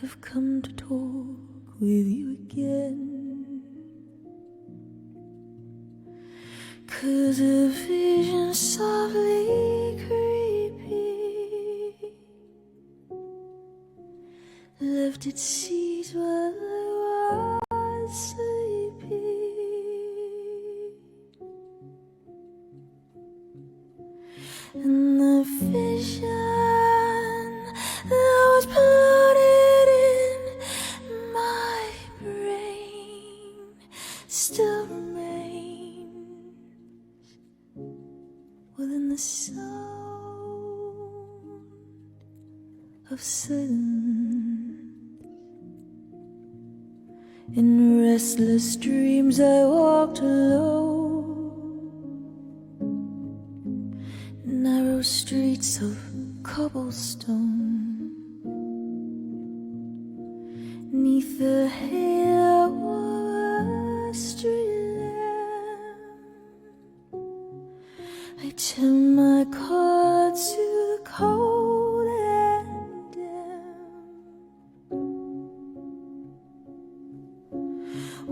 I've come to talk with you again, 'cause a vision softly creeping left its seeds while I was sleeping, and the vision that was planted in my brain still remains within the sound of silence. In restless dreams I walked alone, narrow streets of cobblestone, 'neath the halo of a street lamp. I turned my car to the cold and damp.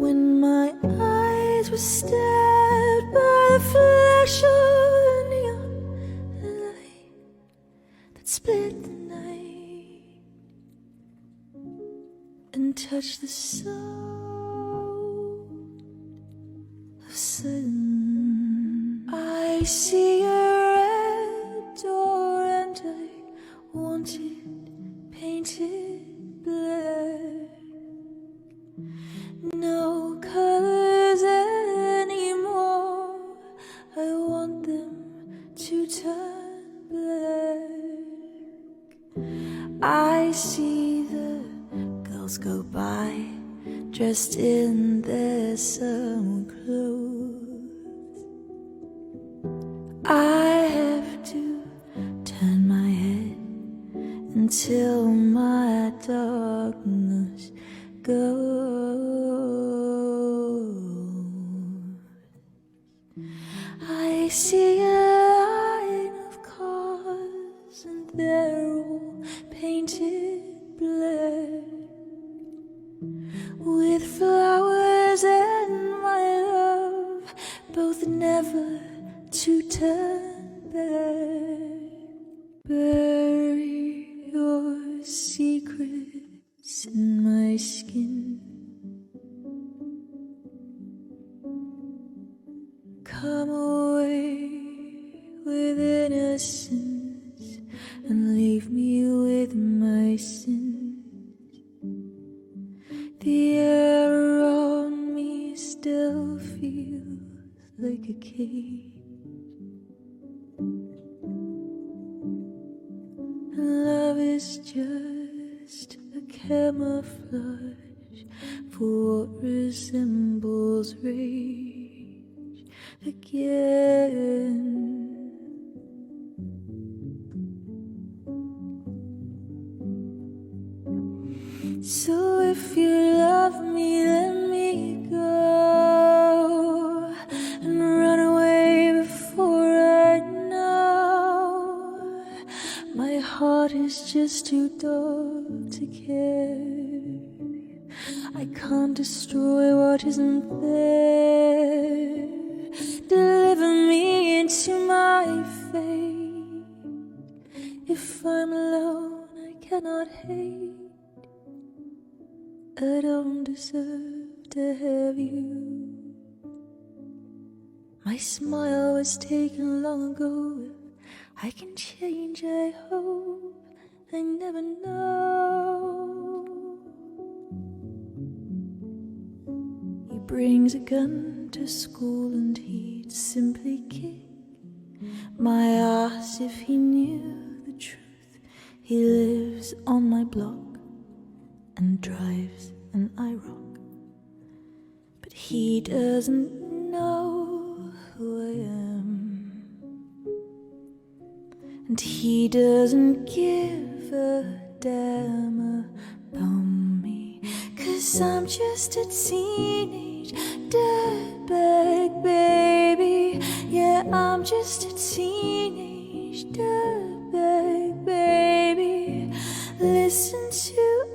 When my eyes were stabbed by the flash of a neon light that split the night and touched the sound of silence. I see a red door and I want it painted black. No colors anymore, I want them to turn black. I see the girls go by dressed in their summer clothes. I have to turn my head until my darkness goes. I see a line of cars and they're all painted black, with flowers and my love, both never to turn back. Bury your secrets in my skin, come away with innocence and leave me with my sins. The air on me still feels like a cage, and love is just a camouflage for what resembles rage again. So if you love me, let me go and run away before I know. My heart is just too dark to care. I can't destroy what isn't there. Deliver me into my fate. If I'm alone, I cannot hate. I don't deserve to have you. My smile was taken long ago. I can change, I hope. I never know. He brings a gun to school and he'd simply kick my ass if he knew the truth. He lives on my block and drives an IROC, but he doesn't know who I am, and he doesn't give a damn about me, 'cause I'm just a teenage dirtbag baby. Yeah, I'm just a teenage dirtbag baby. Listen to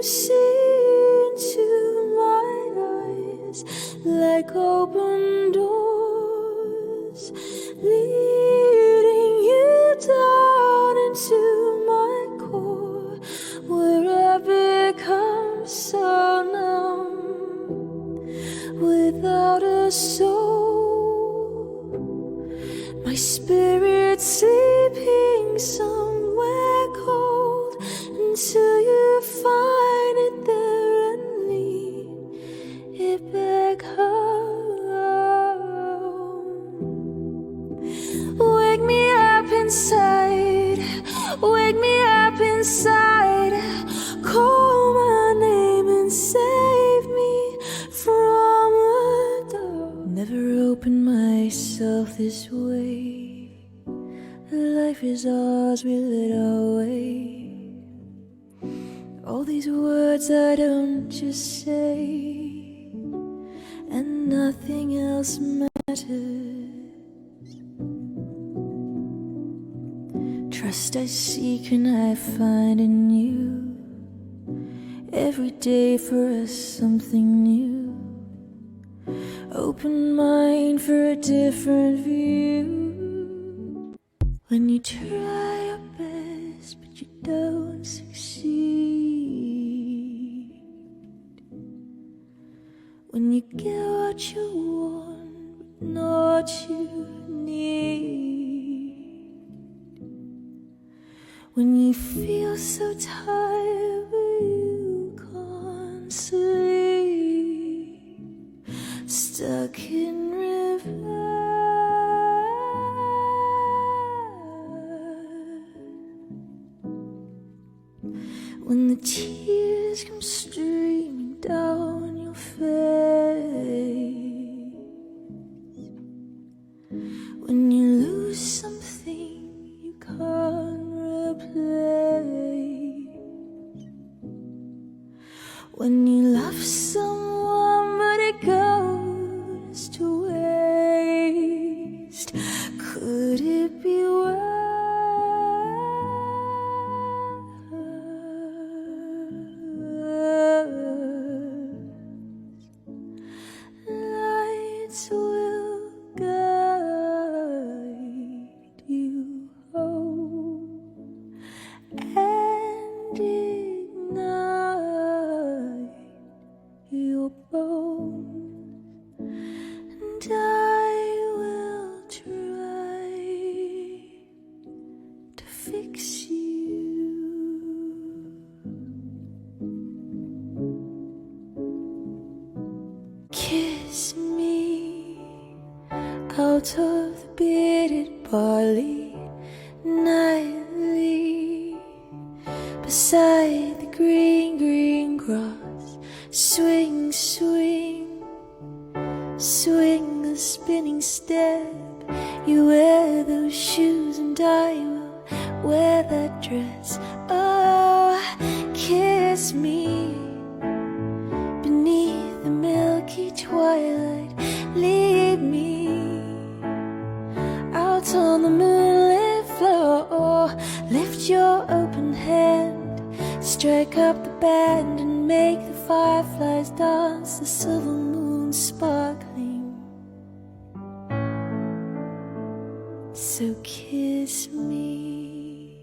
see into my eyes like open doors, leading you down into my core, where I become so numb without a soul. My spirit sleeping somewhere cold until you find it there and lead it back home. Wake me up inside, wake me up inside, call my name and save me from the dark. Never opened myself this way. Life is ours, we live our way. All these words I don't just say, and nothing else matters. Trust I seek and I find in you. Every day for us something new. Open mind for a different view. When you try your best but you don't succeed, when you get what you want but not what you need, when you feel so tired but you can't sleep, stuck in reverse. When the tears come streaming down your face, when you lose something you can't replace, when you love someone but it goes to waste, could it be worse? Lights will guide you home and ignite your bones, and I will try to fix you. Kiss me out of the bearded barley nightly, beside the green, green grass. Swing, swing, swing the spinning step. You wear those shoes and I will wear that dress. Oh, kiss me beneath the milky twilight. Lead me out on the moonlit floor. Lift your open hand, strike up the band, and make the fireflies dance, the silver moon sparkling. So kiss me.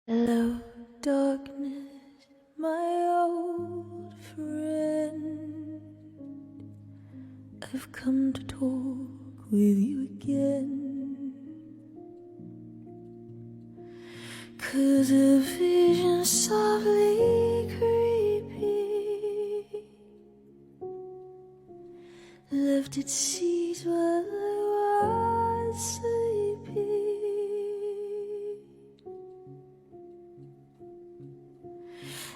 Hello, darkness, my old friend. I've come to talk with you again, 'cause a vision softly creeping left its seeds while I was sleeping,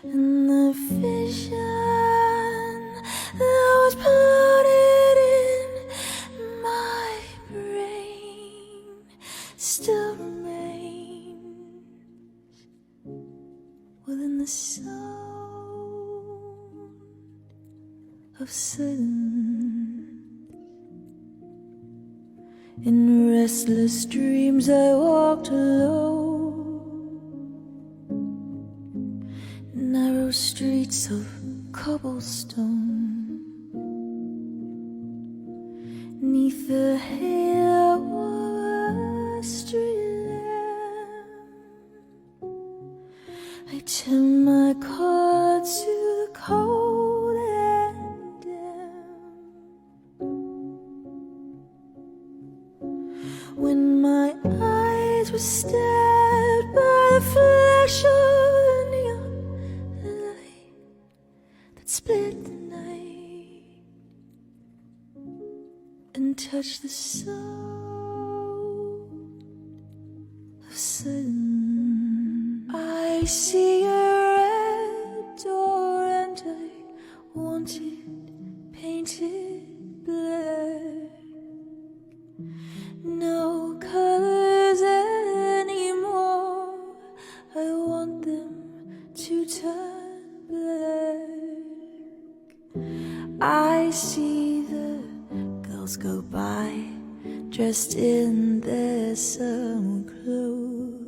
and the vision that was planted in my brain still remains within the sound of silence. In restless dreams I walked alone, narrow streets of cobblestone. 'Neath the halo of a street lamp, I turn my car to the cold and damp. When my eyes were stabbed by the flash of a neon light that split the night and touched the soul of sudden. I see a red door and I want it painted black. No colors anymore, I want them to turn black. I see the girls go by dressed in their summer clothes.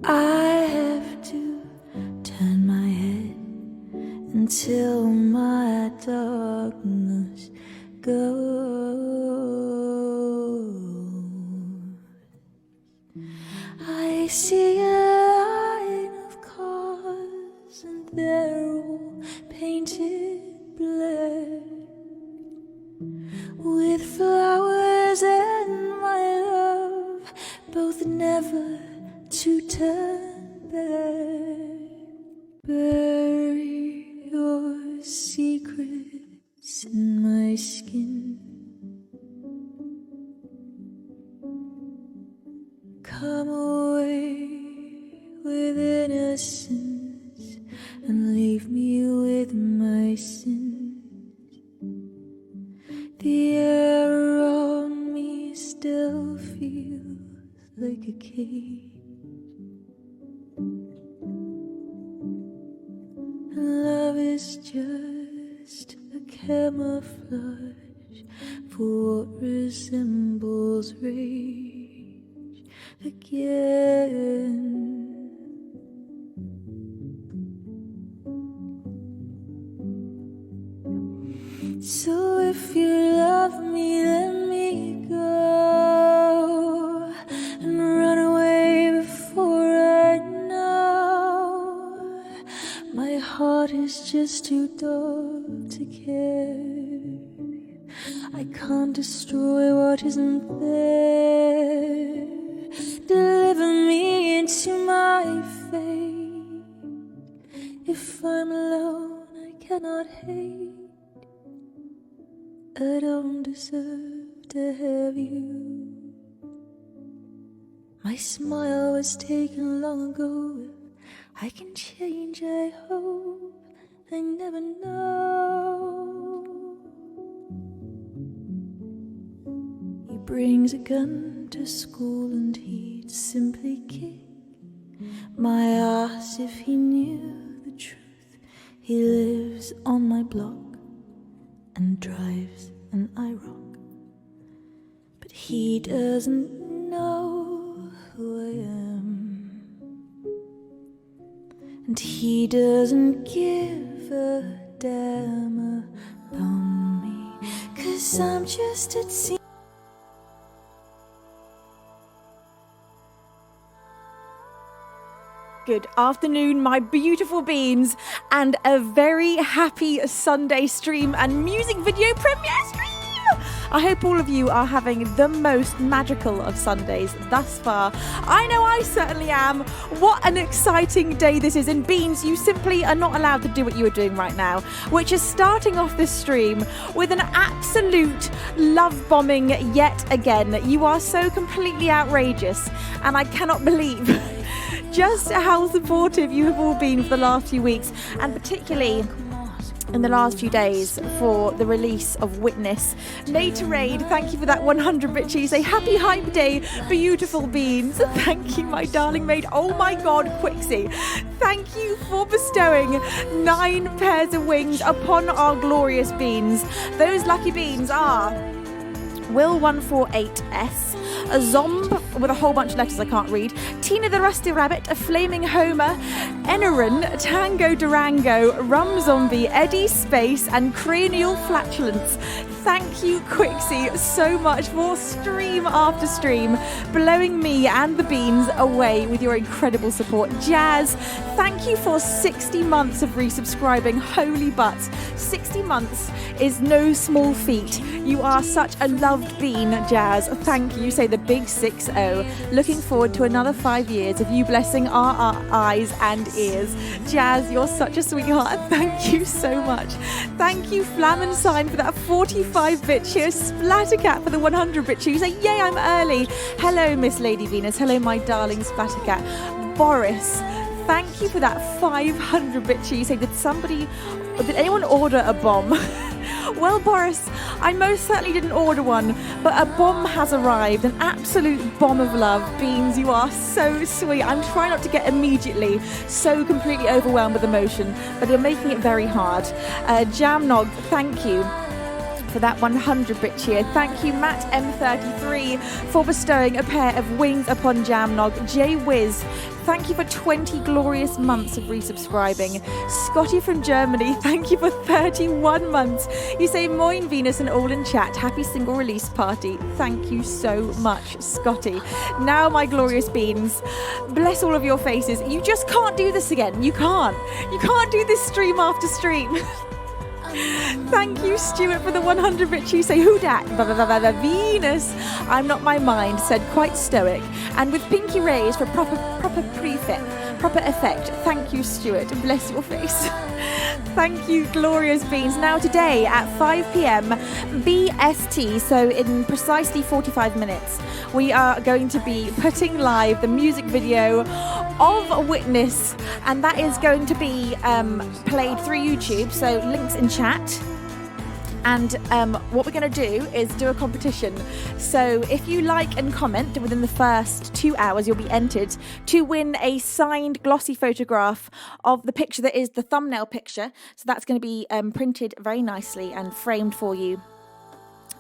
I have to turn my head until my darkness goes. I see a line of cars and they're all painted black, with flowers and my love, both never to turn back. Bury your secrets in my skin. Come away with innocence and leave me with my sins. The air around me still feels like a cage, and love is just a camouflage for what resembles rage again. So if you love me, let me go and run away before I know. My heart is just too dark to care. I can't destroy what isn't there. Deliver me into my fate. If I'm alone, I cannot hate. I don't deserve to have you. My smile was taken long ago. If I can change, I hope. I never know. He brings a gun to school and he'd simply kick my ass if he knew the truth. He lives on my block and drives an IROC, but he doesn't know who I am, and he doesn't give a damn about me, 'cause I'm just a teen. Good afternoon, my beautiful beans, and a very happy Sunday stream and music video premiere stream. I hope all of you are having the most magical of Sundays thus far. I know I certainly am. What an exciting day this is. And Beans, you simply are not allowed to do what you are doing right now, which is starting off this stream with an absolute love bombing yet again. You are so completely outrageous, and I cannot believe just how supportive you have all been for the last few weeks, and particularly in the last few days for the release of Witness. Nate Raid, thank you for that 100-bit cheese. Say happy hype day, beautiful Beans. Thank you, my darling maid. Oh my God, Quixie. Thank you for bestowing 9 pairs of wings upon our glorious beans. Those lucky beans are Will148S, a Zomb with a whole bunch of letters I can't read, Tina the Rusty Rabbit, a Flaming Homer, Enerin, Tango Durango, Rum Zombie, Eddie Space, and Cranial Flatulence. Thank you, Quixie, so much for stream after stream, blowing me and the beans away with your incredible support. Jazz, thank you for 60 months of resubscribing. Holy butts, 60 months is no small feat. You are such a loved bean, Jazz. Thank you, say the big 6-0. Looking forward to another 5 years of you blessing our eyes and ears. Jazz, you're such a sweetheart. Thank you so much. Thank you, Flammensign, for that 45-bit cheer. Splattercat for the 100-bit cheer. You say, yay, I'm early. Hello, Miss Lady Venus. Hello, my darling Splattercat. Boris, thank you for that 500-bit cheer. You say, did anyone order a bomb? Well, Boris, I most certainly didn't order one, but a bomb has arrived, an absolute bomb of love. Beans, you are so sweet. I'm trying not to get immediately so completely overwhelmed with emotion, but you're making it very hard. Jamnog, thank you for that 100-bit cheer. Thank you, Matt M33, for bestowing a pair of wings upon Jamnog. Jay Wiz, thank you for 20 glorious months of resubscribing. Scotty from Germany, thank you for 31 months. You say, Moin Venus and all in chat. Happy single release party. Thank you so much, Scotty. Now, my glorious beans, bless all of your faces. You just can't do this again. You can't. You can't do this stream after stream. Thank you, Stuart, for the 100-bit. You say, who dat? Venus. I'm not my mind, said quite stoic. And with pinky rays for proper effect. Thank you, Stuart. Bless your face. Thank you, glorious beans. Now today at 5 p.m. BST, so in precisely 45 minutes, we are going to be putting live the music video of Witness, and that is going to be played through YouTube, so links in chat. And what we're going to do is do a competition. So if you like and comment within the first 2 hours, you'll be entered to win a signed glossy photograph of the picture that is the thumbnail picture. So that's going to be printed very nicely and framed for you.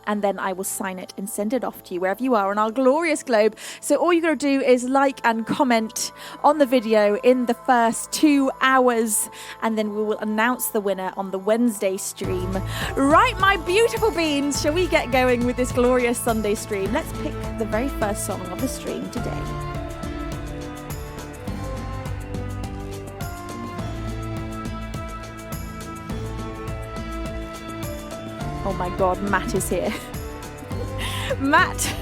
And then I will sign it and send it off to you wherever you are on our glorious globe. So all you're going to do is like and comment on the video in the first 2 hours, and then we will announce the winner on the Wednesday stream. Right, my beautiful beans, shall we get going with this glorious Sunday stream? Let's pick the very first song of the stream today. Oh my God, Matt is here. Matt,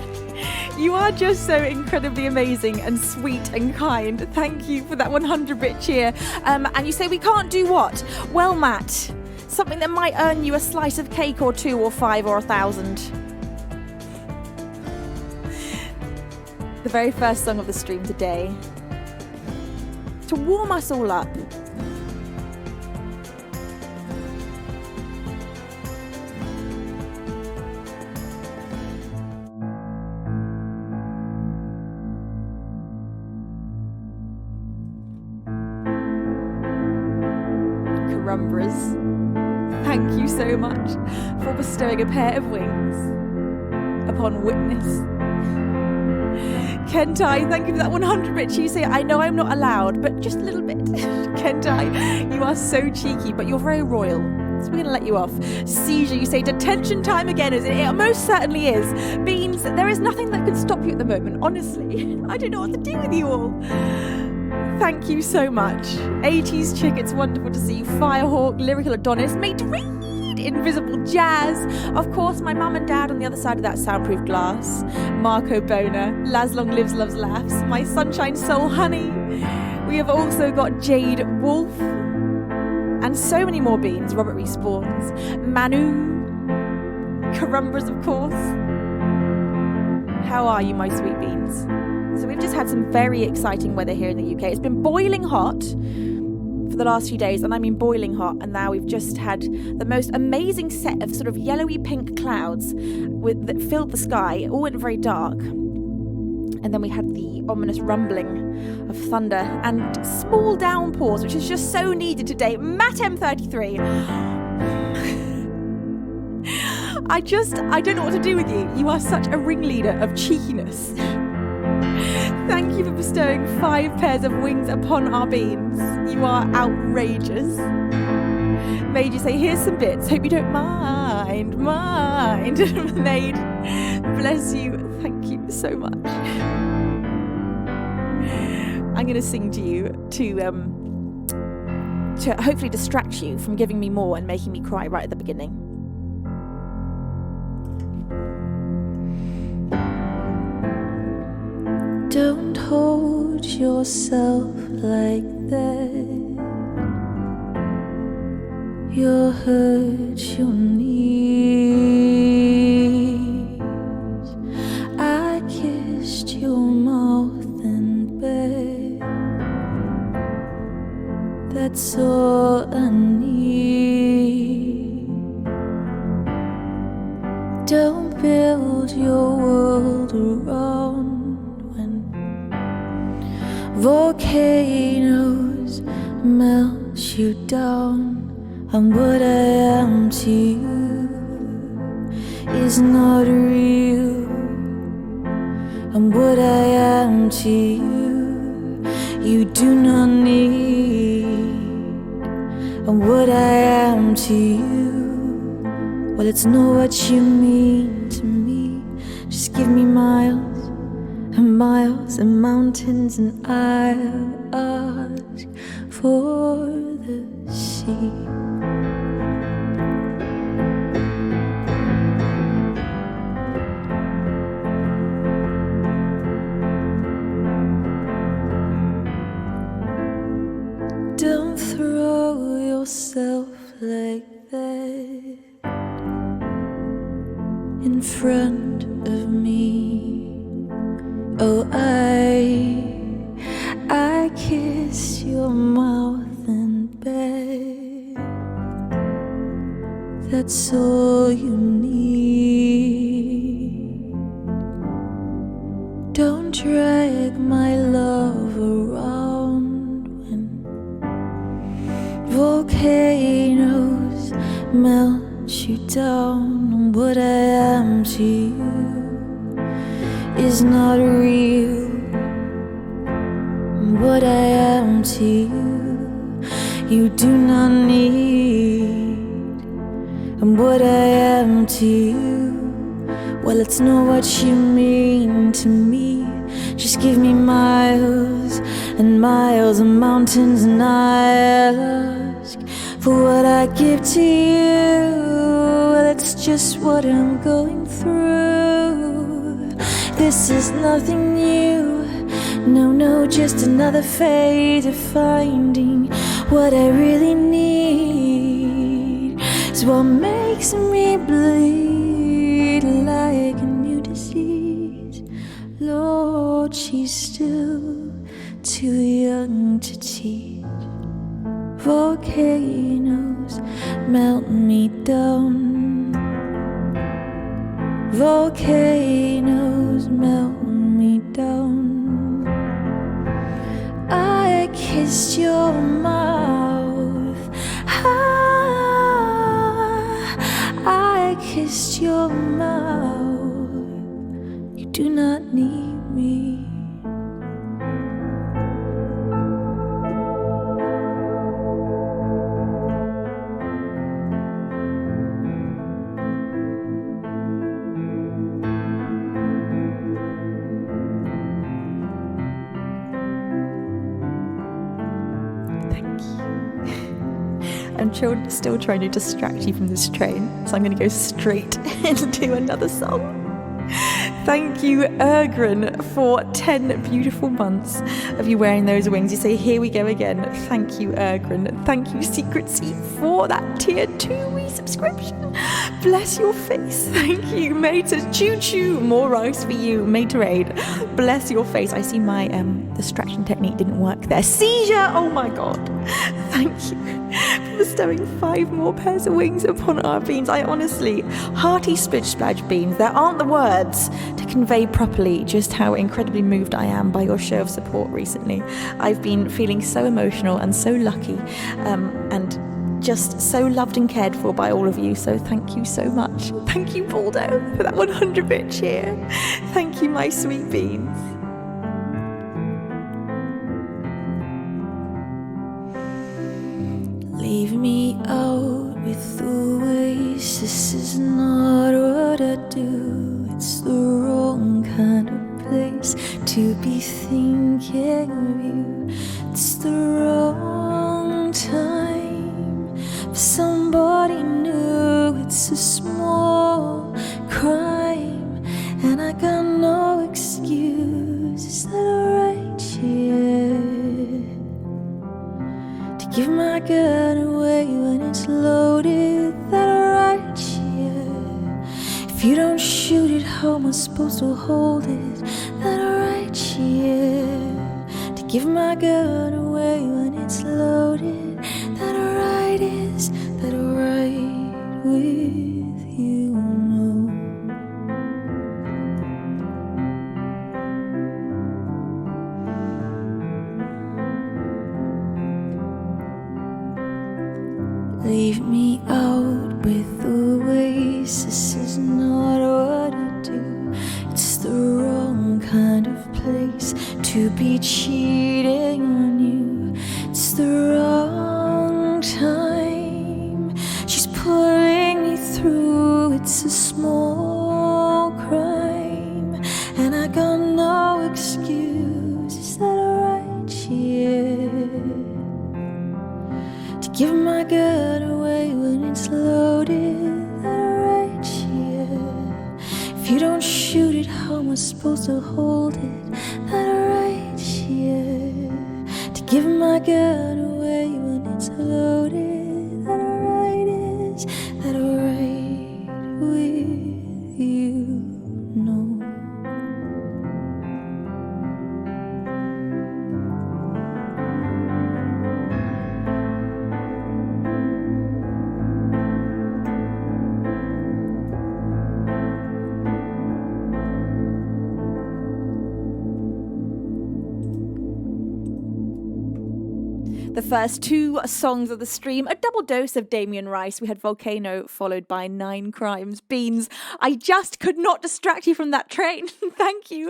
you are just so incredibly amazing and sweet and kind. Thank you for that 100-bit cheer. And you say we can't do what? Well, Matt, something that might earn you a slice of cake or 2 or 5 or 1,000. The very first song of the stream today, to warm us all up. Thank you so much for bestowing a pair of wings upon Witness. Kentai, thank you for that 100-bit. You say, I know I'm not allowed, but just a little bit. Kentai, you are so cheeky, but you're very royal. So we're going to let you off. Seizure, you say, detention time again. It most certainly is. Beans, there is nothing that can stop you at the moment, honestly. I don't know what to do with you all. Thank you so much. 80s Chick, it's wonderful to see you. Firehawk, Lyrical Adonis, Made Read, Invisible Jazz. Of course, my mum and dad on the other side of that soundproof glass. Marco Boner, Las Long Lives, Loves, Laughs. My Sunshine Soul Honey. We have also got Jade Wolf. And so many more beans. Robert Respawns. Manu. Carumbras, of course. How are you, my sweet beans? So we've just had some very exciting weather here in the UK. It's been boiling hot for the last few days, and I mean boiling hot, and now we've just had the most amazing set of sort of yellowy pink clouds that filled the sky. It all went very dark. And then we had the ominous rumbling of thunder and small downpours, which is just so needed today. Matt M33. I don't know what to do with you. You are such a ringleader of cheekiness. Thank you for bestowing 5 pairs of wings upon our beans. You are outrageous. Maid, you say, here's some bits. Hope you don't mind. Maid, bless you. Thank you so much. I'm going to sing to you to hopefully distract you from giving me more and making me cry right at the beginning. Don't hold yourself like that. You'll hurt your knees. I kissed your mouth in bed. That's all I need. Don't build your world around volcanoes melt you down, and what I am to you is not real. And what I am to you, you do not need. And what I am to you, well, it's not what you mean to me. Just give me miles and miles and mountains, and I'll ask for the sea. Don't throw yourself like that in front of me. Oh, I kiss your mouth in bed. That's all you need. Don't drag my love around when volcanoes melt you down. And what I am to you is not real. What I am to you, you do not need. And what I am to you, well, it's not what you mean to me. Just give me miles and miles and mountains, and I'll ask for what I give to you. Well, it's just what I'm going through. This is nothing new. No, just another phase of finding what I really need. It's what makes me bleed like a new disease. Lord, she's still too young to teach. Volcanoes melt me down. Volcanoes melt me down. I kissed your mouth. I kissed your mouth. You do not need me. I'm still trying to distract you from this train, so I'm going to go straight into another song. Thank you, Ergren, for 10 beautiful months of you wearing those wings. You say, here we go again. Thank you, Ergren. Thank you, Secret Seat, for that tier 2 resubscription. Bless your face. Thank you, Mater. Choo choo. More rice for you, Materade. Bless your face. I see my distraction technique didn't work there. Seizure. Oh my God. Thank you for bestowing 5 more pairs of wings upon our beans. I honestly, hearty splidge splash beans. There aren't the words to convey properly just how incredibly moved I am by your show of support recently. I've been feeling so emotional and so lucky, and just so loved and cared for by all of you, so thank you so much. Thank you, Baldo, for that 100-bit cheer. Thank you, my sweet beans. Leave me out with the waste. This is not what I do. It's the wrong kind of place to be thinking of you. It's the wrong time for somebody new. It's a small crime, and I got no excuse. Is that alright? Yeah. Give my gun away when it's loaded, that alright, yeah. If you don't shoot it, how am I supposed to hold it, that alright, yeah. To give my gun away when it's loaded, that alright, is that alright with you, no. Leave me out with the waste. This is not what I do. It's the wrong kind of place to be cheating on you. It's the wrong time. She's pulling me through. It's a small crime, and I got no excuse. Is that alright? Yeah. Give my gun away when it's loaded, that alright, yeah. If you don't shoot it, how am I supposed to hold it, that alright, yeah. To give my gun away when it's loaded, that alright, is that alright with you, no. The first two songs of the stream, a double dose of Damien Rice. We had Volcano followed by 9 Crimes. Beans, I just could not distract you from that train. Thank you.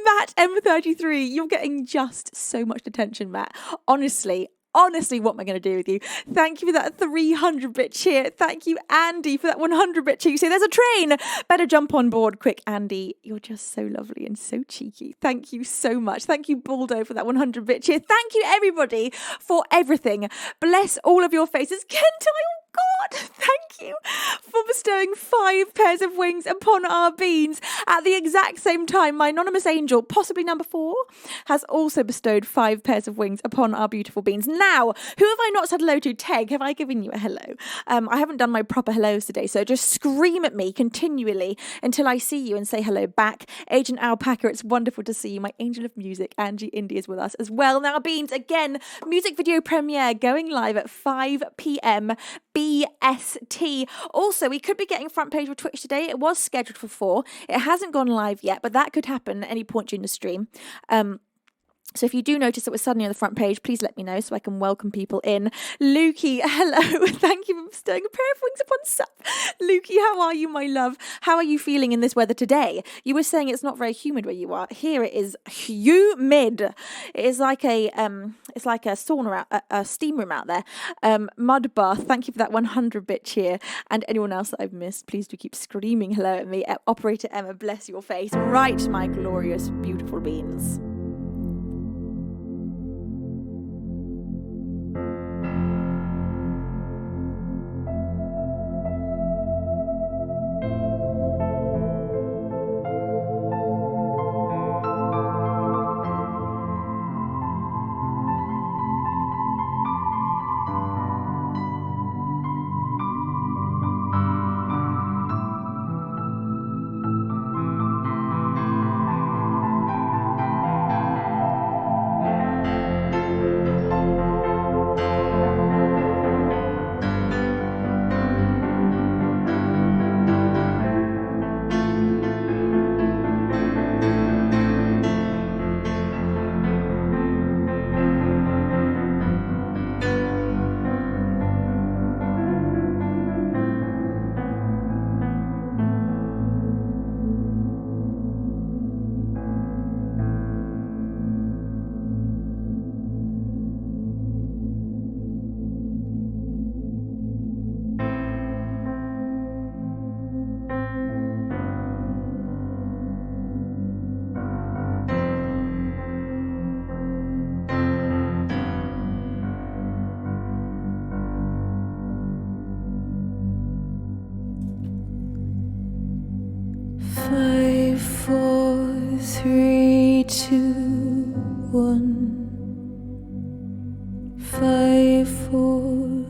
Matt M33, you're getting just so much attention, Matt. Honestly, what am I going to do with you? Thank you for that 300-bit cheer. Thank you, Andy, for that 100-bit cheer. You say, there's a train. Better jump on board quick, Andy. You're just so lovely and so cheeky. Thank you so much. Thank you, Baldo, for that 100-bit cheer. Thank you, everybody, for everything. Bless all of your faces. Kent, God, thank you for bestowing 5 pairs of wings upon our beans. At the exact same time, my anonymous angel, possibly number 4, has also bestowed 5 pairs of wings upon our beautiful beans. Now, who have I not said hello to? Teg, have I given you a hello? I haven't done my proper hellos today, so just scream at me continually until I see you and say hello back. Agent Alpaca, it's wonderful to see you. My angel of music, Angie Indy, is with us as well. Now, beans, again, music video premiere going live at 5 p.m. BST. Also, we could be getting front page for Twitch today. It was scheduled for 4. It hasn't gone live yet, but that could happen at any point during the stream. So if you do notice that we're suddenly on the front page, please let me know so I can welcome people in. Lukey, hello. Thank you for bestowing a pair of wings upon Sup. Lukey, how are you, my love? How are you feeling in this weather today? You were saying it's not very humid where you are. Here it is humid. It is like a sauna, a steam room out there. Mud bath. Thank you for that 100-bit cheer. And anyone else that I've missed, please do keep screaming hello at me. Operator Emma, bless your face. Right, my glorious, beautiful beans. 3, 2, 1. 5, 4,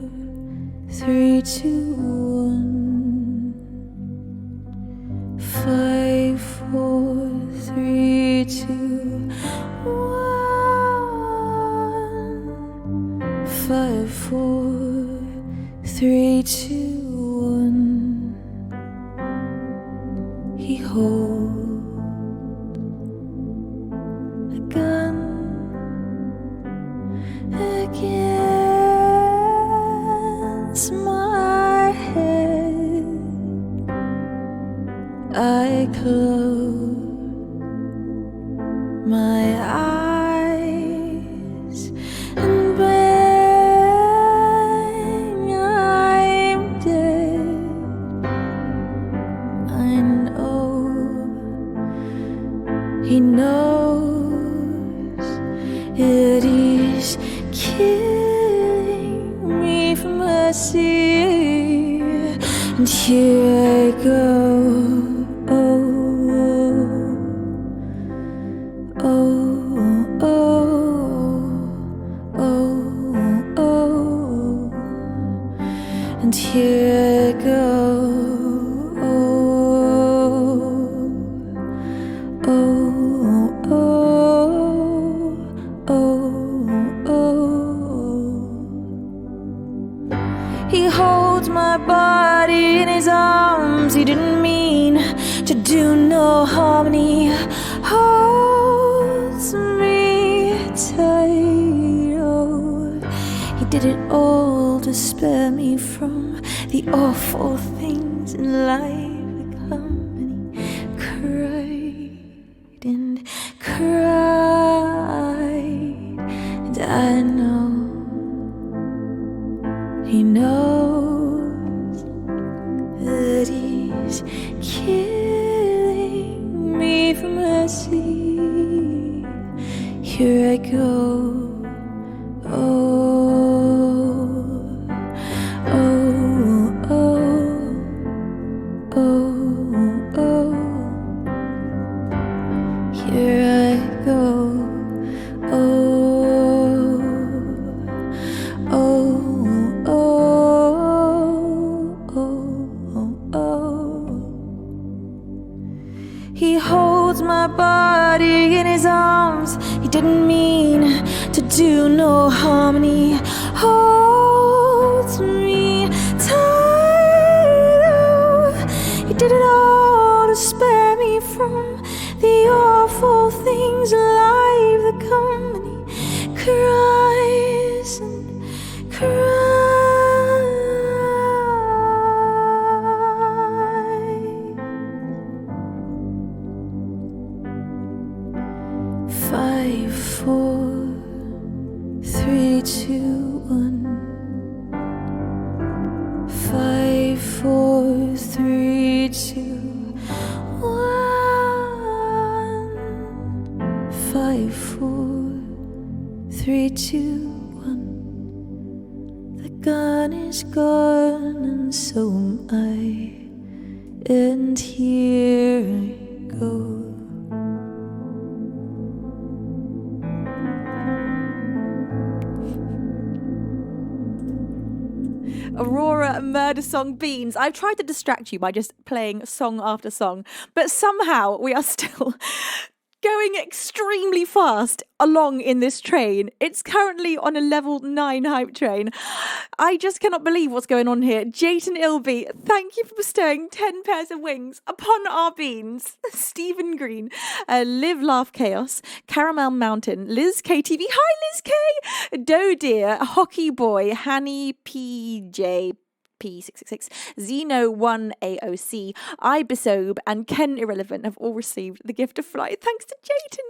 3, 2, 1. 5, 4, 3, 2, 1. 5, 4, 3, 2, 1. He holds a gun against my head. I close my eyes and bang, I'm dead. I know he knows it is killing me from my sea, and here I go. And here I go. He holds my body in his arms. He didn't mean to do no harmony. Holds me tight. Oh, he did it all to spare me from the awful things in life that come. And he cried and cried, and I know he knows that he's killing me from mercy. Here I go. Here I go. He holds my body in his arms. He didn't mean to do no harmony. Holds me tight. Oh, he did it all to spare me from the awful things in life that come. And he cries and cries. 5, 4, 3, 2, 1. 5, 4, 3, 2, 1. 5, 4, 3, 2, 1. The gun is gone and so am I, and here I go. Aurora Murder Song Beans. I've tried to distract you by just playing song after song, but somehow we are still going extremely fast along in this train. It's currently on a level 9 hype train. I just cannot believe what's going on here. Jayton Ilby, thank you for bestowing 10 pairs of wings upon our beans. Stephen Green, Live Laugh Chaos, Caramel Mountain, Liz KTV, hi Liz K, Doe Deer, Hockey Boy, Hanny PJ P666, Xeno1AOC, Ibisobe, and Ken Irrelevant have all received the gift of flight. Thanks to Jayton.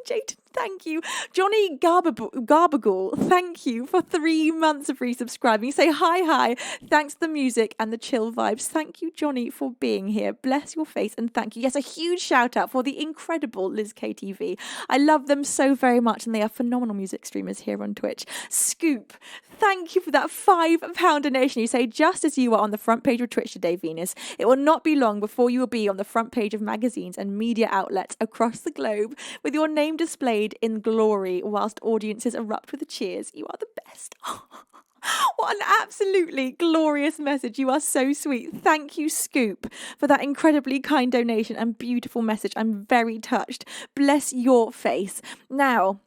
Thank you. Johnny Garbagool, thank you for 3 months of resubscribing. You say hi. Thanks to the music and the chill vibes. Thank you, Johnny, for being here. Bless your face and thank you. Yes, a huge shout out for the incredible Liz KTV. I love them so very much and they are phenomenal music streamers here on Twitch. Scoop, thank you for that £5 donation. You say, just as you are on the front page of Twitch today, Venus, it will not be long before you will be on the front page of magazines and media outlets across the globe with your name displayed in glory whilst audiences erupt with cheers. You are the best. What an absolutely glorious message. You are so sweet. Thank you, Scoop, for that incredibly kind donation and beautiful message. I'm very touched. Bless your face. Now,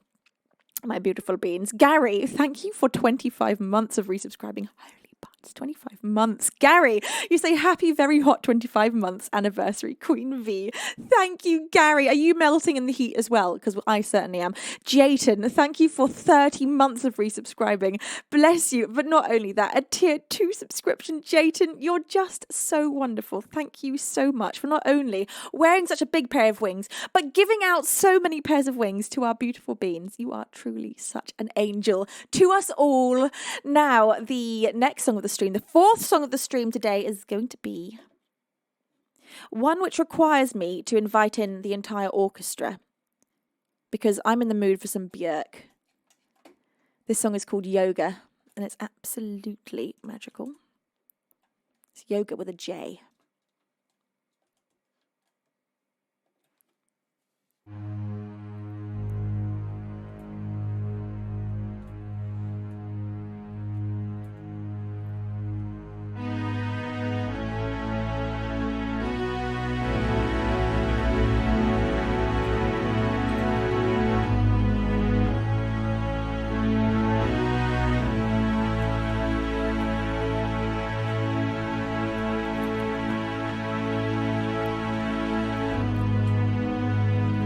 my beautiful beans. Gary, thank you for 25 months of resubscribing. Holy butts, 25 months. Gary, you say happy, very hot 25 months anniversary, Queen V. Thank you, Gary. Are you melting in the heat as well? Because I certainly am. Jayton, thank you for 30 months of resubscribing. Bless you. But not only that, a tier 2 subscription. Jayton, you're just so wonderful. Thank you so much for not only wearing such a big pair of wings, but giving out so many pairs of wings to our beautiful beans. You are truly such an angel to us all. Now, the next song of the stream, the fourth song of the stream today is going to be one which requires me to invite in the entire orchestra because I'm in the mood for some Björk. This song is called Yoga and it's absolutely magical. It's yoga with a J.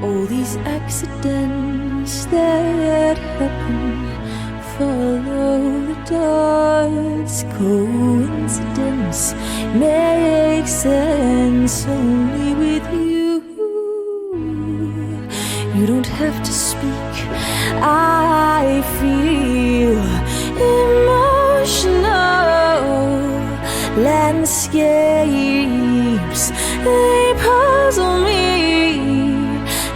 All these accidents that happen, follow the dots. Coincidence makes sense only with you. You don't have to speak, I feel emotional. Landscapes, they puzzle me.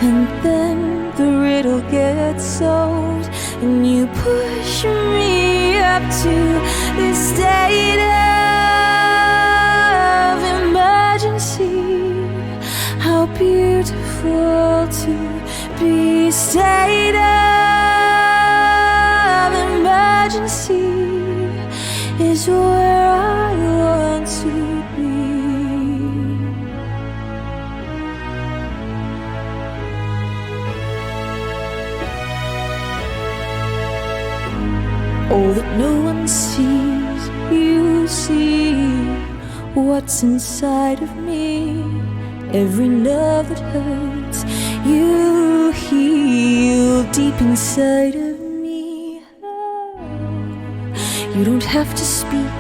And then the riddle gets solved, and you push me up to this state of emergency. How beautiful to be a state of emergency is where I want to be. All that no one sees, you see what's inside of me. Every nerve that hurts, you heal deep inside of me. You don't have to speak,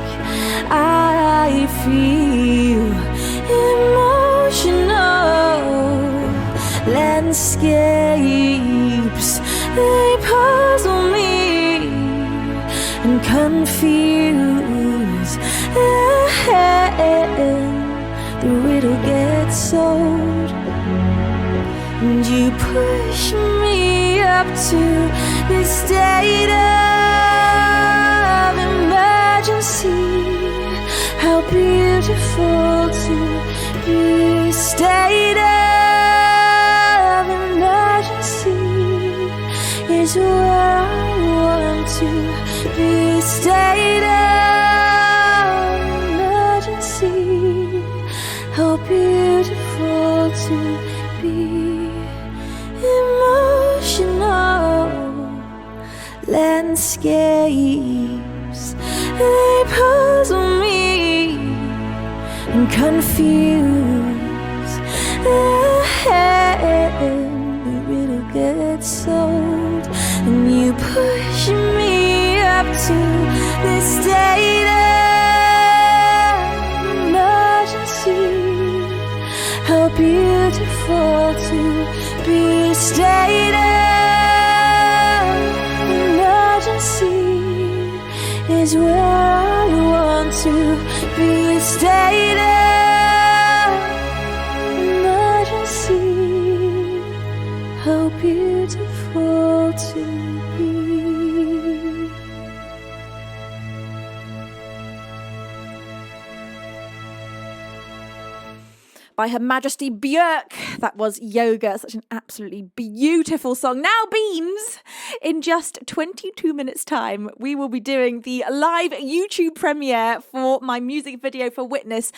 I feel emotional. Landscapes, they puzzle me and confuse. The riddle gets solved, and you push me up to this state of emergency. How beautiful to be a state of emergency is where I want to be. State of emergency. How beautiful to be emotional. Landscapes, they puzzle me and confuse. The riddle gets solved, and you push me up to this state of emergency. How beautiful to be a state of is where I want to be. Stay there. Emergency, how beautiful to be. By Her Majesty Björk. That was Yoga, such an absolutely beautiful song. Now, Beans, in just 22 minutes' time, we will be doing the live YouTube premiere for my music video for Witness.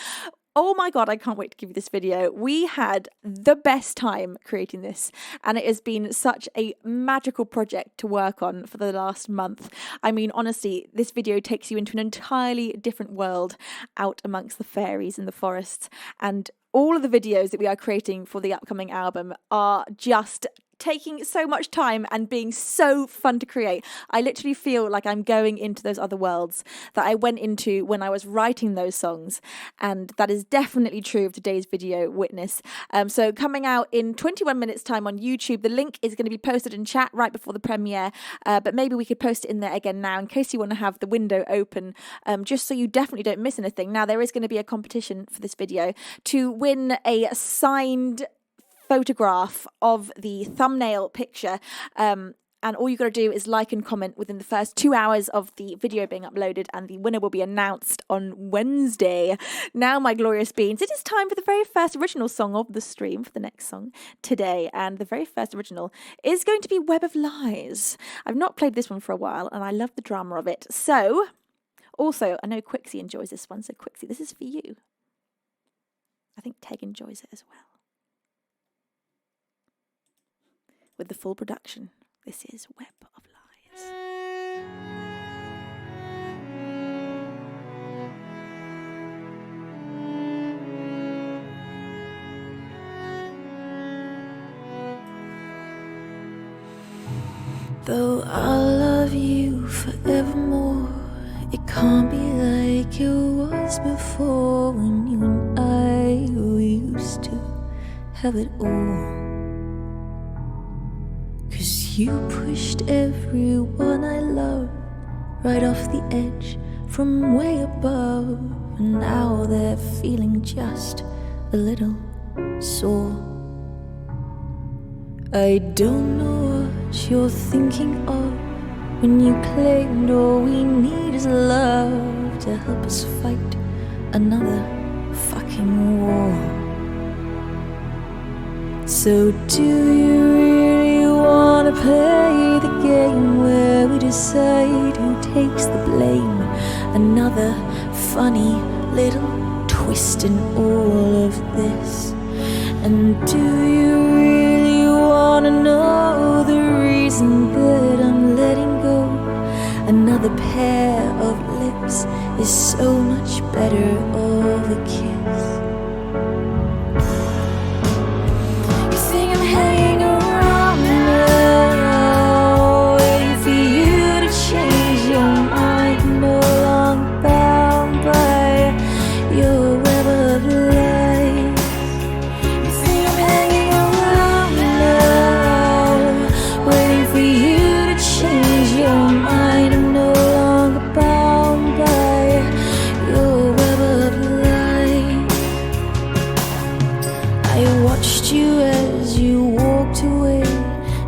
Oh my God, I can't wait to give you this video. We had the best time creating this, and it has been such a magical project to work on for the last month. I mean, honestly, this video takes you into an entirely different world out amongst the fairies in the forests, and all of the videos that we are creating for the upcoming album are just taking so much time and being so fun to create. I literally feel like I'm going into those other worlds that I went into when I was writing those songs, and that is definitely true of today's video, Witness. So coming out in 21 minutes time on YouTube. The link is going to be posted in chat right before the premiere, but maybe we could post it in there again now in case you want to have the window open, just so you definitely don't miss anything. Now, there is going to be a competition for this video to win a signed photograph of the thumbnail picture, and all you got to do is like and comment within the first 2 hours of the video being uploaded, and the winner will be announced on Wednesday. Now, my glorious beans, it is time for the very first original song of the stream for the next song today, and the very first original is going to be Web of Lies. I've not played this one for a while, and I love the drama of it. So, also, I know Quixie enjoys this one, so Quixie, this is for you. I think Teg enjoys it as well. With the full production, this is Web of Lies. Though I'll love you forevermore, it can't be like it was before, when you and I, we used to have it all. 'Cause you pushed everyone I love right off the edge from way above, and now they're feeling just a little sore. I don't know what you're thinking of when you claimed all we need is love to help us fight another fucking war. So do you really wanna play the game where we decide who takes the blame? Another funny little twist in all of this. And do you really wanna know the reason that I'm letting go? Another pair of lips is so much better of a kiss. Hanging around now, waiting for you to change your mind. No longer bound by your web of lies. You think I'm hanging around now, waiting for you to change your mind. I'm no longer bound by your web of lies. I watched you as you walked away,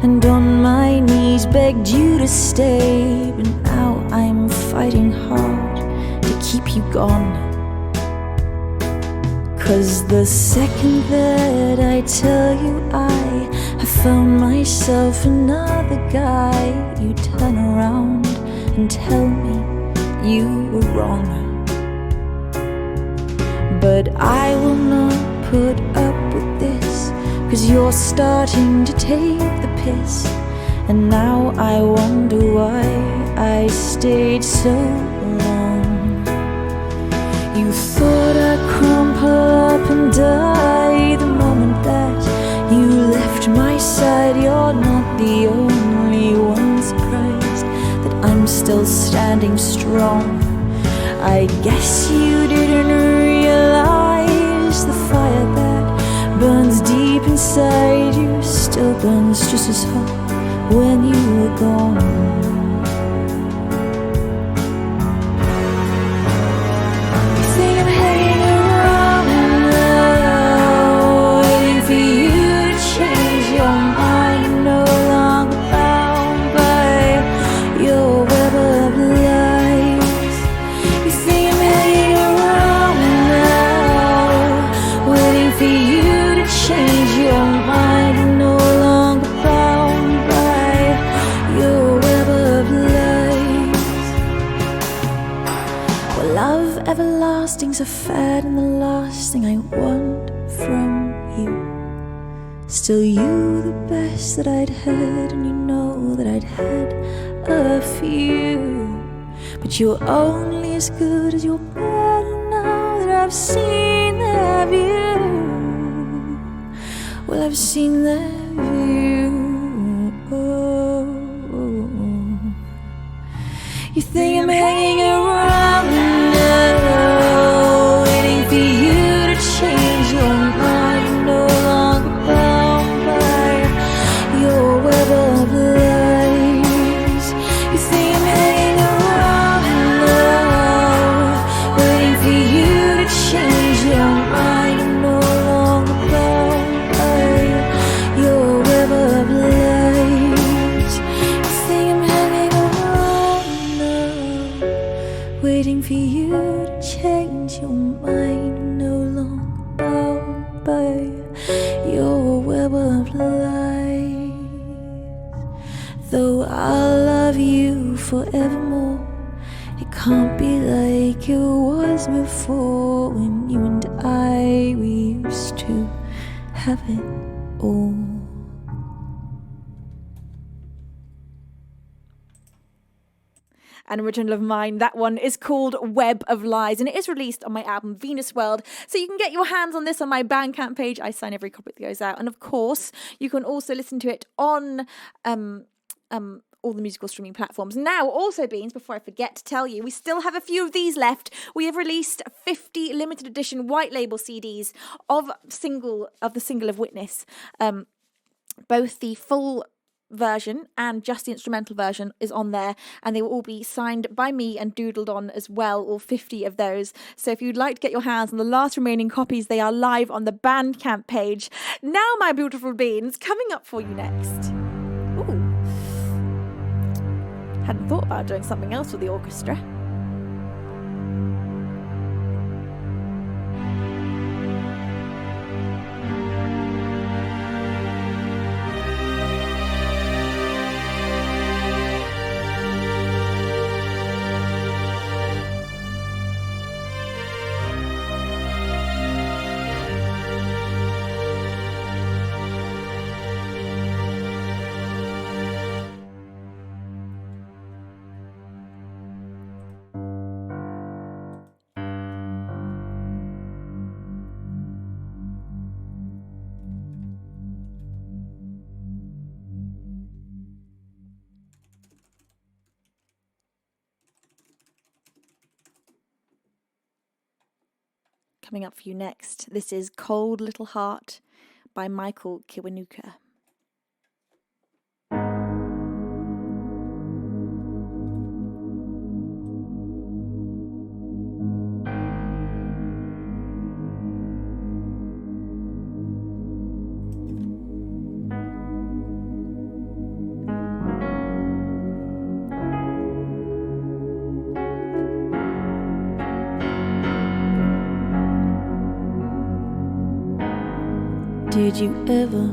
and on my knees begged you to stay. But now I'm fighting hard to keep you gone. 'Cause the second that I tell you I have found myself another guy, you turn around and tell me you were wrong. But I will not put up with this, 'cause you're starting to take the piss. And now I wonder why I stayed so long. You thought I'd crumple up and die the moment that you left my side. You're not the only one surprised that I'm still standing strong. I guess you didn't realize the fire that burns deep inside you still burns just as hot when you were gone. last thing's a fad, and the last thing I want from you. Still you the best that I'd had, and you know that I'd had a few. But you're only as good as your better now that I've seen their view. Well, I've seen their view. Oh. You think I'm hanging around now, waiting for you to change your mind. I'm no longer bound by your web of lies. You think I'm hanging around now, waiting for you to change your mind. I'm no longer bound by your web of lies. You think I'm hanging around now, waiting for you to change your mind. I'm no longer bound by your web of lies. Though I'll love you forevermore, it can't be like it was before, when you and I, we used to have it all. An original of mine. That one is called Web of Lies, and it is released on my album Venusworld. So you can get your hands on this on my Bandcamp page. I sign every copy that goes out, and of course you can also listen to it on all the musical streaming platforms. Now, also, Beans, before I forget to tell you, we still have a few of these left. We have released 50 limited edition white label CDs of the single of Witness. Both the full version and just the instrumental version is on there, and they will all be signed by me and doodled on as well, all 50 of those. So if you'd like to get your hands on the last remaining copies, they are live on the Bandcamp page. Now, my beautiful beans, coming up for you next. Ooh. Hadn't thought about doing something else with the orchestra. Coming up for you next, this is Cold Little Heart by Michael Kiwanuka. Did you ever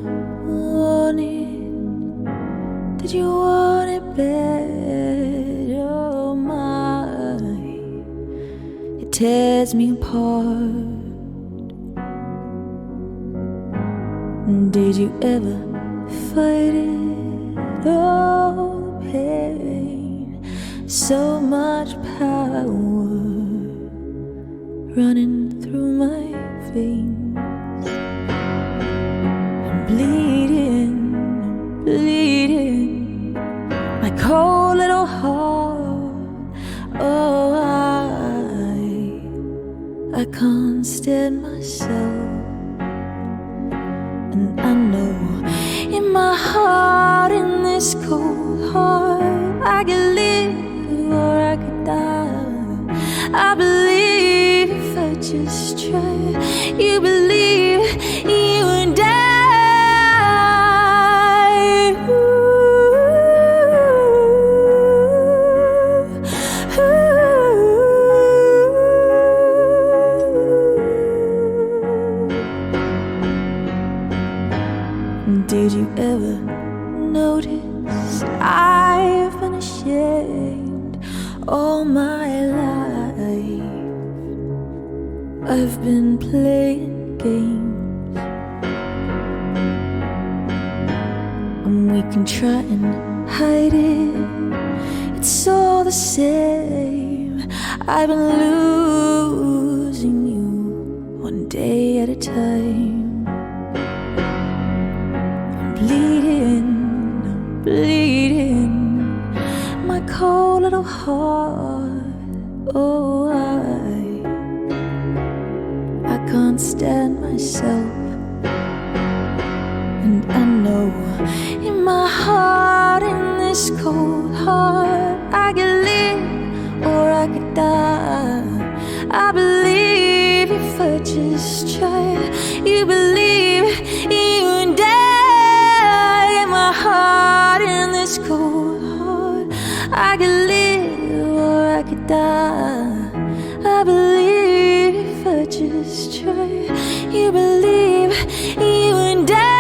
want it? Did you want it bad? Oh my, it tears me apart. Did you ever fight it? Oh, the pain, so much power running through my veins. Bleeding, my cold little heart. Oh, I can't stand myself, and I know in my heart, in this cold heart, I could live or I could die. I believe if I just try. You believe, you and I. Did you ever notice I've been ashamed all my life? I've been playing games, and we can try and hide it. It's all the same. I've been losing you one day at a time. I'm bleeding, my cold little heart. Oh, I can't stand myself, and I know in my heart, in this cold heart, I could live or I could die. I believe if I just try. You believe you and I, in my heart, in this cold heart, I could live or I could die. I believe if I just try. You believe you and I.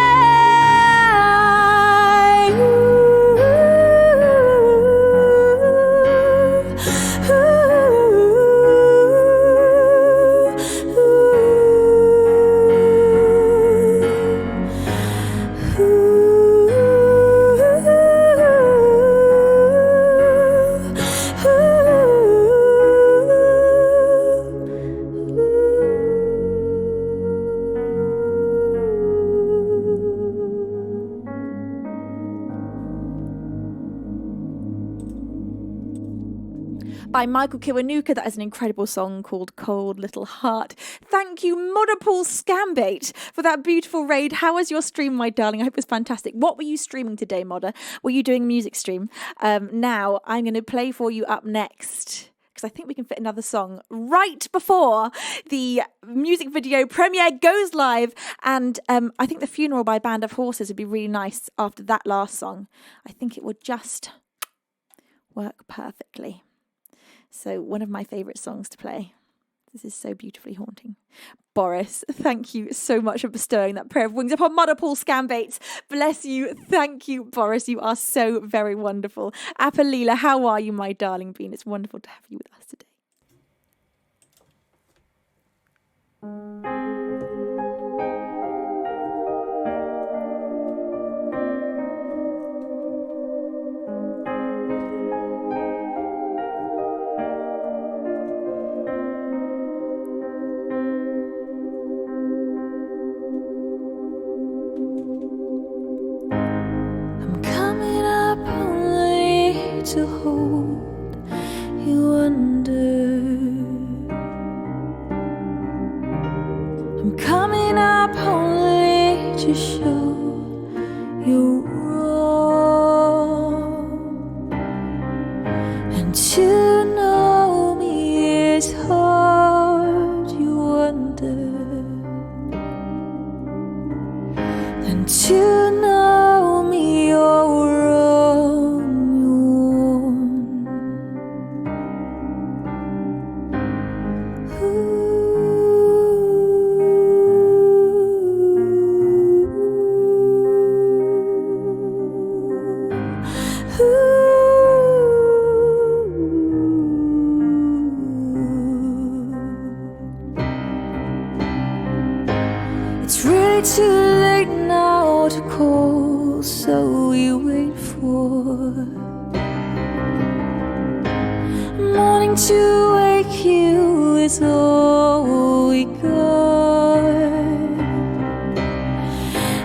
By Michael Kiwanuka. That is an incredible song called Cold Little Heart. Thank you, Modapole Scambate, for that beautiful raid. How was your stream, my darling? I hope it was fantastic. What were you streaming today, Modder? Were you doing a music stream? Now, I'm going to play for you up next, because I think we can fit another song right before the music video premiere goes live. And I think the funeral by Band of Horses would be really nice after that last song. I think it would just work perfectly. So one of my favourite songs to play. This is so beautifully haunting. Boris, thank you so much for bestowing that pair of wings upon Modapole Scambates. Bless you. Thank you, Boris. You are so very wonderful. Apalila, how are you, my darling bean? It's wonderful to have you with us today. To hold you under. I'm coming up only to show you wrong, and to know me is hard, you wonder, and to know me you're wrong. It's really too late now to call, so we wait for morning to wake you is all we got.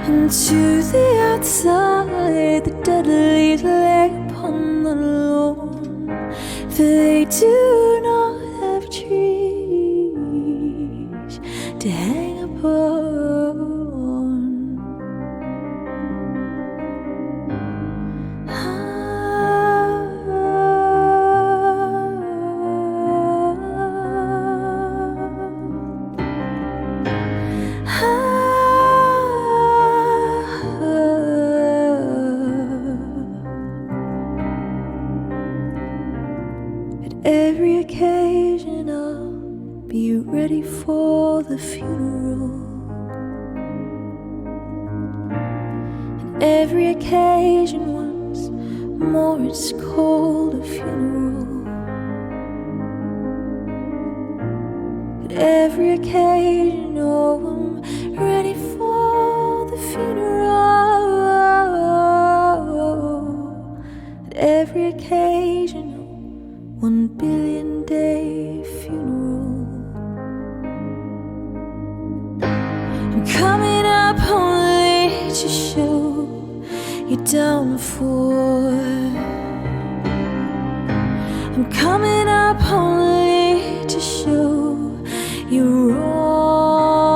And to the outside, the dead leaves lay upon the lawn, for they do not have trees to hang upon. Every occasion I'll be ready for the funeral, and every occasion once more it's called a funeral. But At every occasion, oh, I'm ready for the funeral. At every occasion, 1 billion day funeral. I'm coming up only to show you done for. I'm coming up only to show you wrong.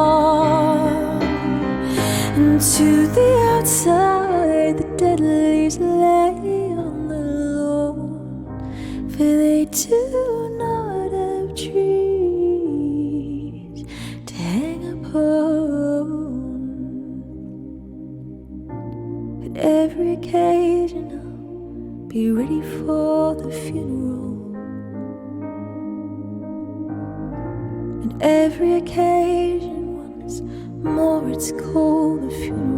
And to the outside, the dead leaves lay on the lawn, for they do not have trees to hang upon. At every occasion, I'll be ready for the funeral. And every occasion, once more, it's called a funeral.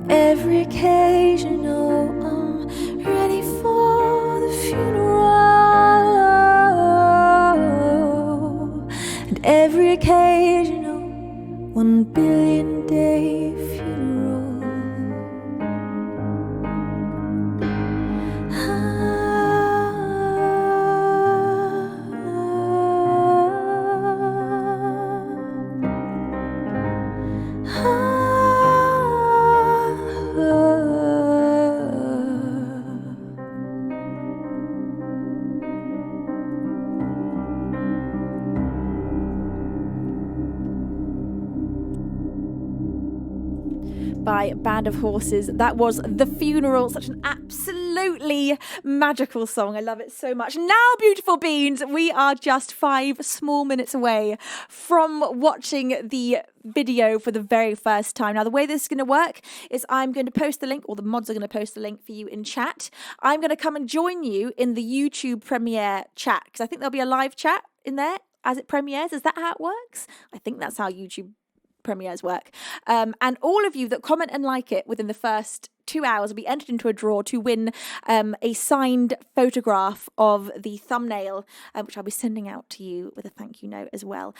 Every occasion, oh, I'm ready for the funeral. And every occasion, oh, 1 billion day funeral. By Band of Horses. That was The Funeral. Such an absolutely magical song. I love it so much. Now, beautiful beans, we are just 5 small minutes away from watching the video for the very first time. Now, the way this is going to work is I'm going to post the link, or the mods are going to post the link for you in chat. I'm going to come and join you in the YouTube premiere chat, because I think there'll be a live chat in there as it premieres. Is that how it works? I think that's how YouTube premieres work. And all of you that comment and like it within the first 2 hours will be entered into a draw to win a signed photograph of the thumbnail, which I'll be sending out to you with a thank you note as well.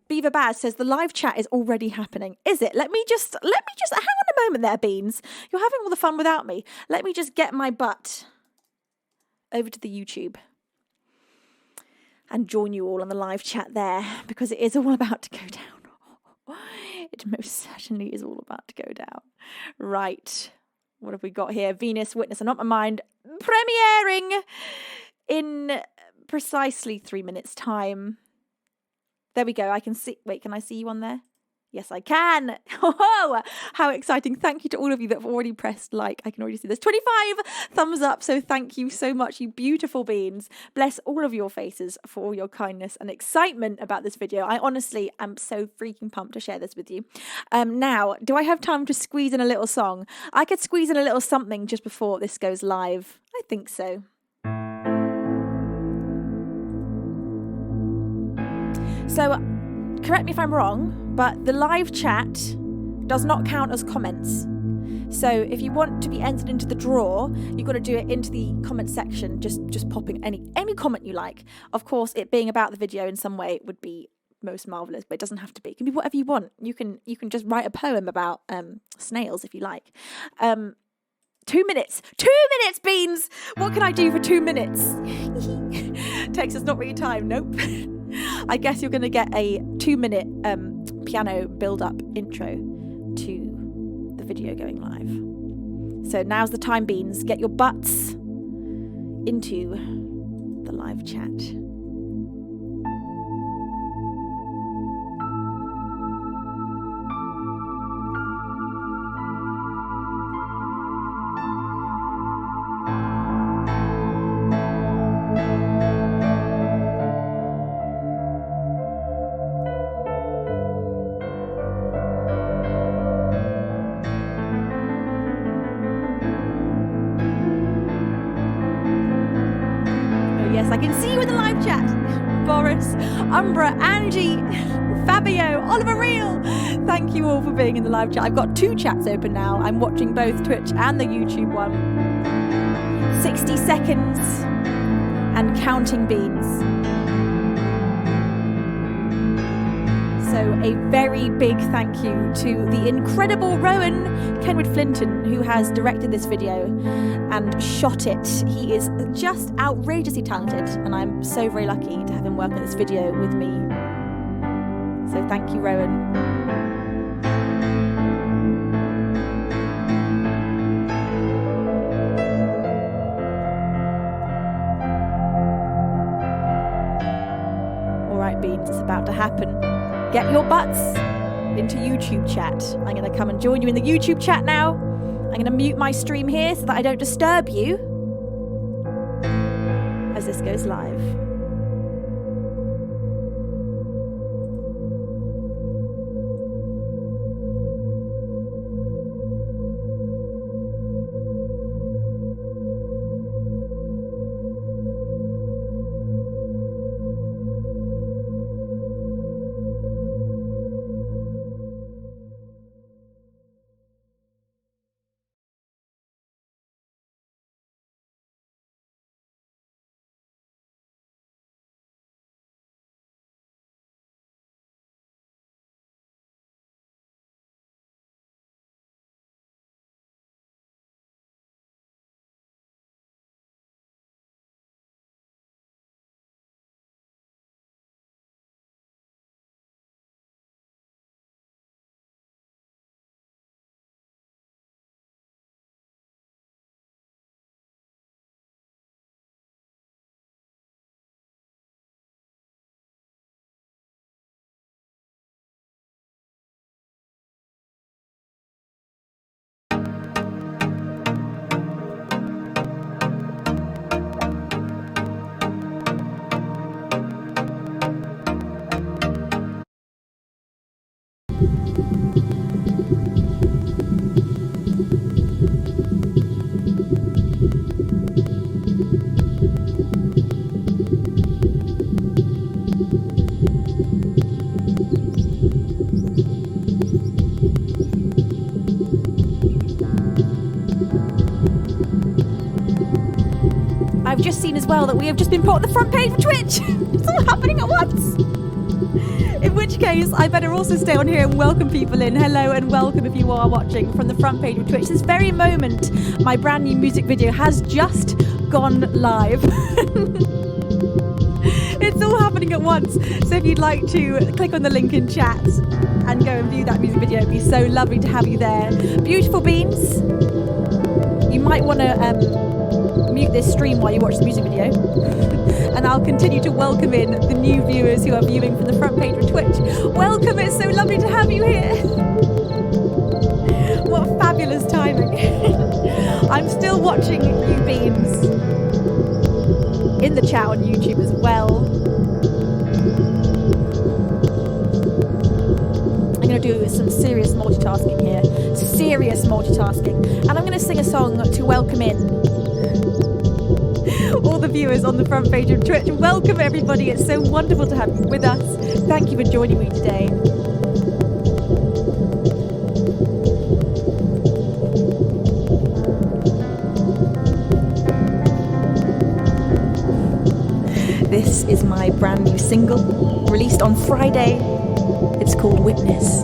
Beaver Baz says the live chat is already happening. Is it? Let me just hang on a moment there, Beans. You're having all the fun without me. Let me just get my butt over to the YouTube and join you all on the live chat there, because it is all about to go down. It most certainly is all about to go down. Right. What have we got here? Venus, Witness, and Not My Mind premiering in precisely 3 minutes' time. There we go. I can see. Wait, can I see you on there? Yes, I can. Oh, how exciting. Thank you to all of you that have already pressed like. I can already see there's 25 thumbs up. So thank you so much, you beautiful beings. Bless all of your faces for all your kindness and excitement about this video. I honestly am so freaking pumped to share this with you. Now, do I have time to squeeze in a little song? I could squeeze in a little something just before this goes live. I think so. So, correct me if I'm wrong, but the live chat does not count as comments. So if you want to be entered into the draw, you've got to do it into the comment section, just popping any comment you like. Of course, it being about the video in some way would be most marvelous, but it doesn't have to be. It can be whatever you want. You can just write a poem about snails if you like. 2 minutes. 2 minutes, Beans! What can I do for 2 minutes? Text is not really time. Nope. I guess you're going to get a 2-minute piano build-up intro to the video going live. So now's the time, Beans. Get your butts into the live chat. I can see you in the live chat. Boris, Umbra, Angie, Fabio, Oliver Reel. Thank you all for being in the live chat. I've got 2 chats open now. I'm watching both Twitch and the YouTube one. 60 seconds and counting beans. So a very big thank you to the incredible Rowan Kenwood-Flinton, who has directed this video and shot it. He is just outrageously talented, and I'm so very lucky to have him working on this video with me. So thank you, Rowan. All right, Beans, it's about to happen. Get your butts into YouTube chat. I'm going to come and join you in the YouTube chat now. I'm going to mute my stream here so that I don't disturb you as this goes live. I've just seen as well that we have just been put on the front page of Twitch. It's all happening at once. In which case, I better also stay on here and welcome people in. Hello and welcome if you are watching from the front page of Twitch. This very moment, my brand new music video has just gone live. It's all happening at once. So if you'd like to click on the link in chat and go and view that music video, it'd be so lovely to have you there. Beautiful Beans, you might want to mute this stream while you watch the music video. And I'll continue to welcome in the new viewers who are viewing from the front page of Twitch. Welcome, it's so lovely to have you here. What fabulous timing. I'm still watching you Beans in the chat on YouTube as well. I'm going to do some serious multitasking here. Serious multitasking. And I'm going to sing a song to welcome in all the viewers on the front page of Twitch. Welcome everybody, it's so wonderful to have you with us. Thank you for joining me today. This is my brand new single, released on Friday. It's called Witness.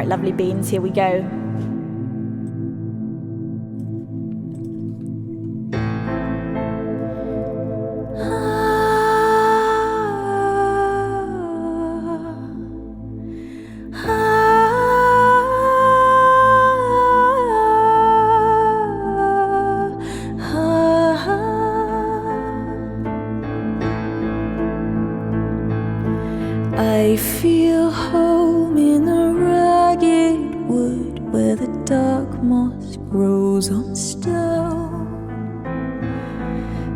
Lovely Beans, here we go. I feel home in the rugged wood where the dark moss grows on stone.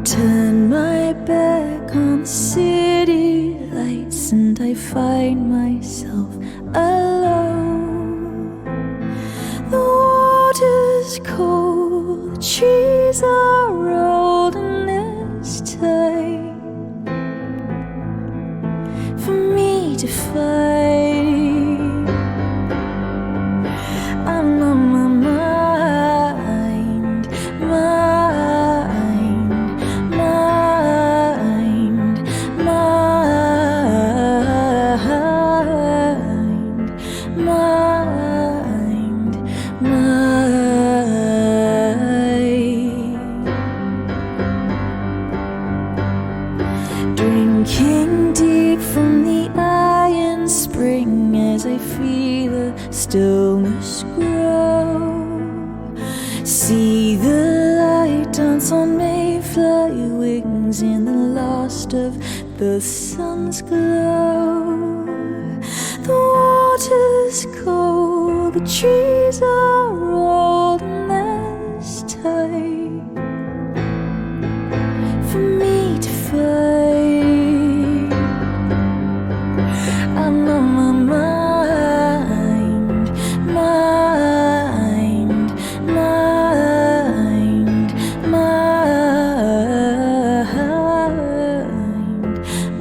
Turn my back on city lights and I find myself alone. to fight. I'm on my mind, mind, mind, mind, mind, mind. Drinking deep from the iron spring as I feel the stillness grow. See the light dance on mayfly wings in the lost of the sun's glow. The water's cold, the trees are old, and there's time for me to fight. I'm on my mind, mind, mind, mind,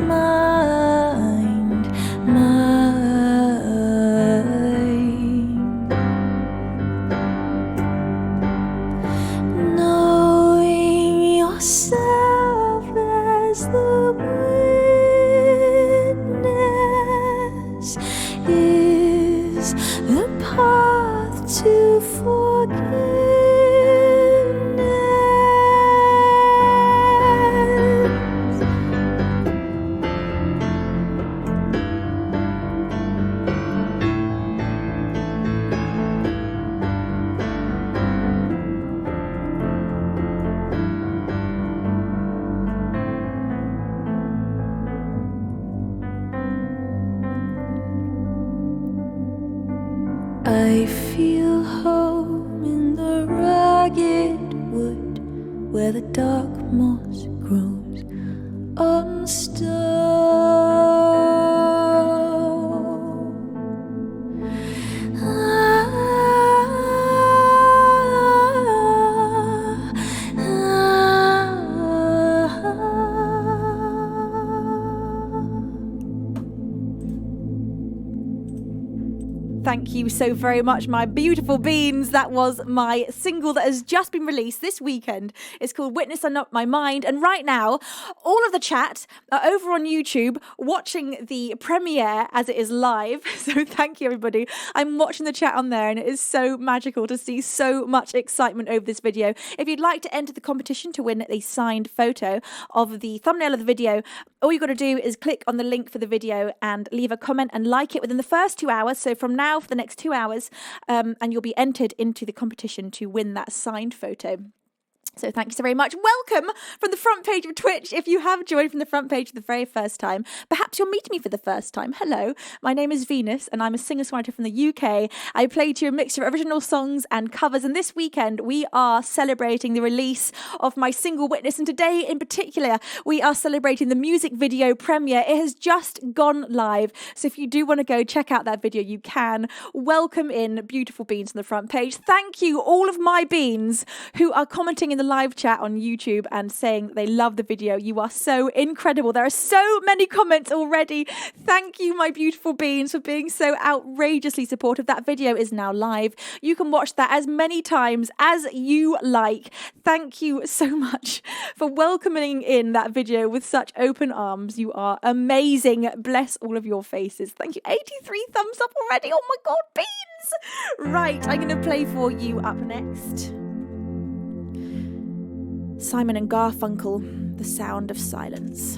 mind, mind. Knowing yourself as the witness is the path to forgiveness. I feel home in the rugged wood where the dark moss grows on Thank you so very much, my beautiful beans. That was my single that has just been released this weekend. It's called Witness and Not My Mind. And right now, all of the chat are over on YouTube watching the premiere as it is live. So thank you, everybody. I'm watching the chat on there and it is so magical to see so much excitement over this video. If you'd like to enter the competition to win a signed photo of the thumbnail of the video, all you've got to do is click on the link for the video and leave a comment and like it within the first 2 hours. So from now for the next 2 hours, and you'll be entered into the competition to win that signed photo. So thank you so very much. Welcome from the front page of Twitch. If you have joined from the front page for the very first time, perhaps you're meeting me for the first time. Hello, my name is Venus and I'm a singer-songwriter from the UK. I play to you a mixture of original songs and covers, and this weekend we are celebrating the release of my single Witness, and today in particular we are celebrating the music video premiere. It has just gone live, so if you do want to go check out that video, you can. Welcome in beautiful beans on the front page. Thank you all of my beans who are commenting in the live chat on YouTube and saying that they love the video. You are so incredible. There are so many comments already. Thank you, my beautiful beans, for being so outrageously supportive. That video is now live. You can watch that as many times as you like. Thank you so much for welcoming in that video with such open arms. You are amazing. Bless all of your faces. Thank you. 83 thumbs up already. Oh my God, beans. Right, I'm going to play for you up next Simon and Garfunkel, The Sound of Silence.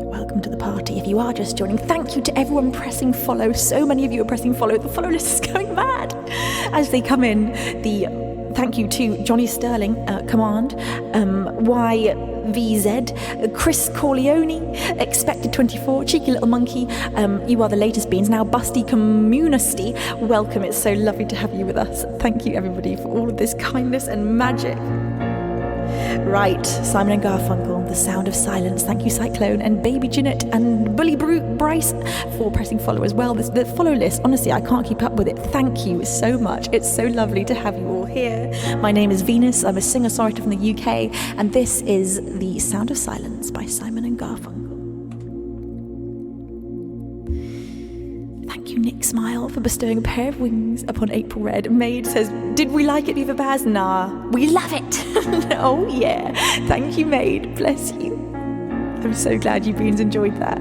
Welcome to the party. If you are just joining, thank you to everyone pressing follow. So many of you are pressing follow. The follow list is going mad as they come in. Thank you to Johnny Sterling, Command, YVZ, Chris Corleone, Expected24, Cheeky Little Monkey, you are the latest beans, now Busty Community. Welcome, it's so lovely to have you with us. Thank you everybody for all of this kindness and magic. Right, Simon and Garfunkel, The Sound of Silence. Thank you, Cyclone, and Baby Jeanette, and Bully Bryce for pressing follow as well. The follow list, honestly, I can't keep up with it. Thank you so much. It's so lovely to have you all here. My name is Venus. I'm a singer-songwriter from the UK, and this is The Sound of Silence by Simon and Garfunkel. Thank you, Nick Smile, for bestowing a pair of wings upon April Red. Maid says, did we like it, Beaver Baz? Nah, we love it. Oh yeah. Thank you, Maid. Bless you. I'm so glad you beans enjoyed that.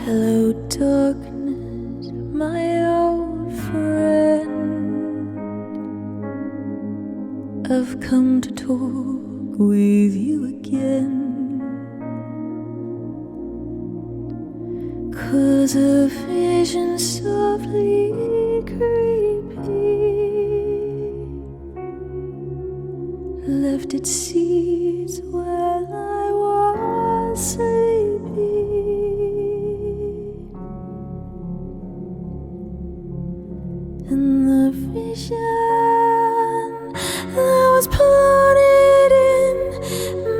Hello, darkness, my old friend. I've come to talk with you again. 'Cause a vision softly creepy left its seeds while I was sleeping, and the vision that was planted in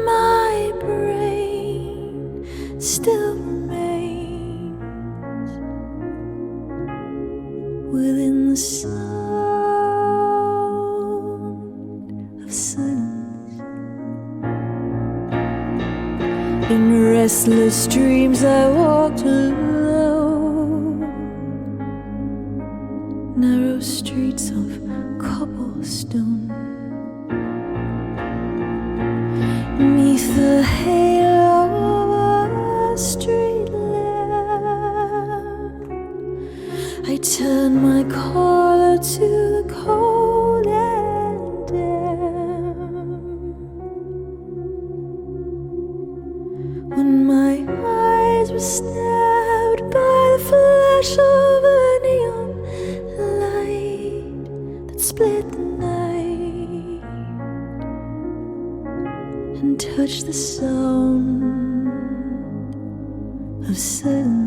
my brain still within the sound of silence. In restless dreams I walked alone, narrow streets of cobblestone, 'neath the halo of a street lamp. I turned my collar to the cold and damp. When my eyes were stabbed by the flash of a neon light that split the night and touched the sound of silence.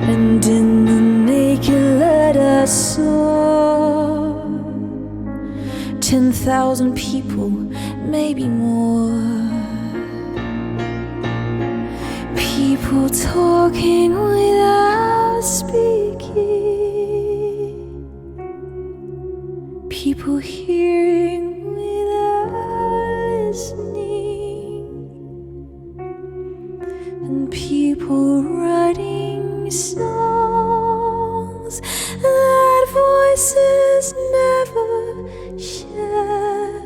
And in the naked light I saw 10,000 people, maybe more. People talking without speaking. People hearing without listening. And people writing songs that voices never share,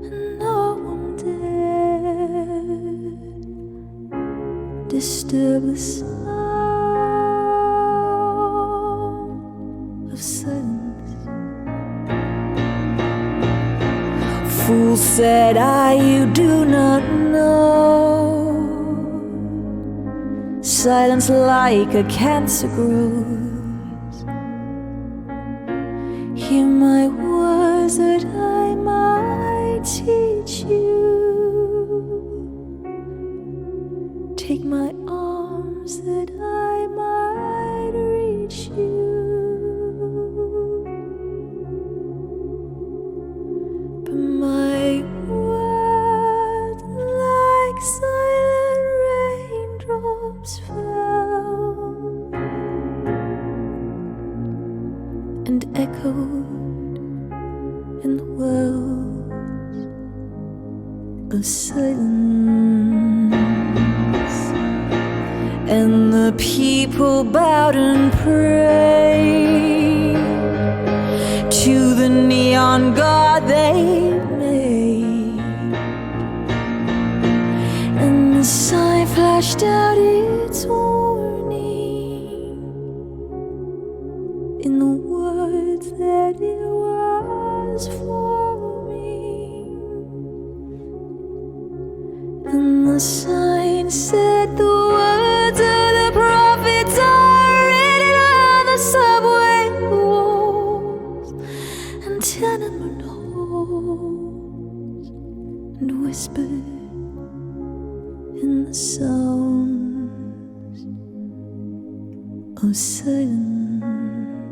and no one dared disturb the sound of silence. Fool, said I, you do not know. Silence like a cancer grows. Hear my words that I might teach you. Take my arms that I might reach you. But my words like silent raindrops fell and echoed in the wells of silence. And the people bowed and prayed to the neon god they made, and the sign flashed out its warning in the words that it was forming. And the sign said, the words of the prophets are written on the subway walls and tenement halls, and whispered in the sounds of silence.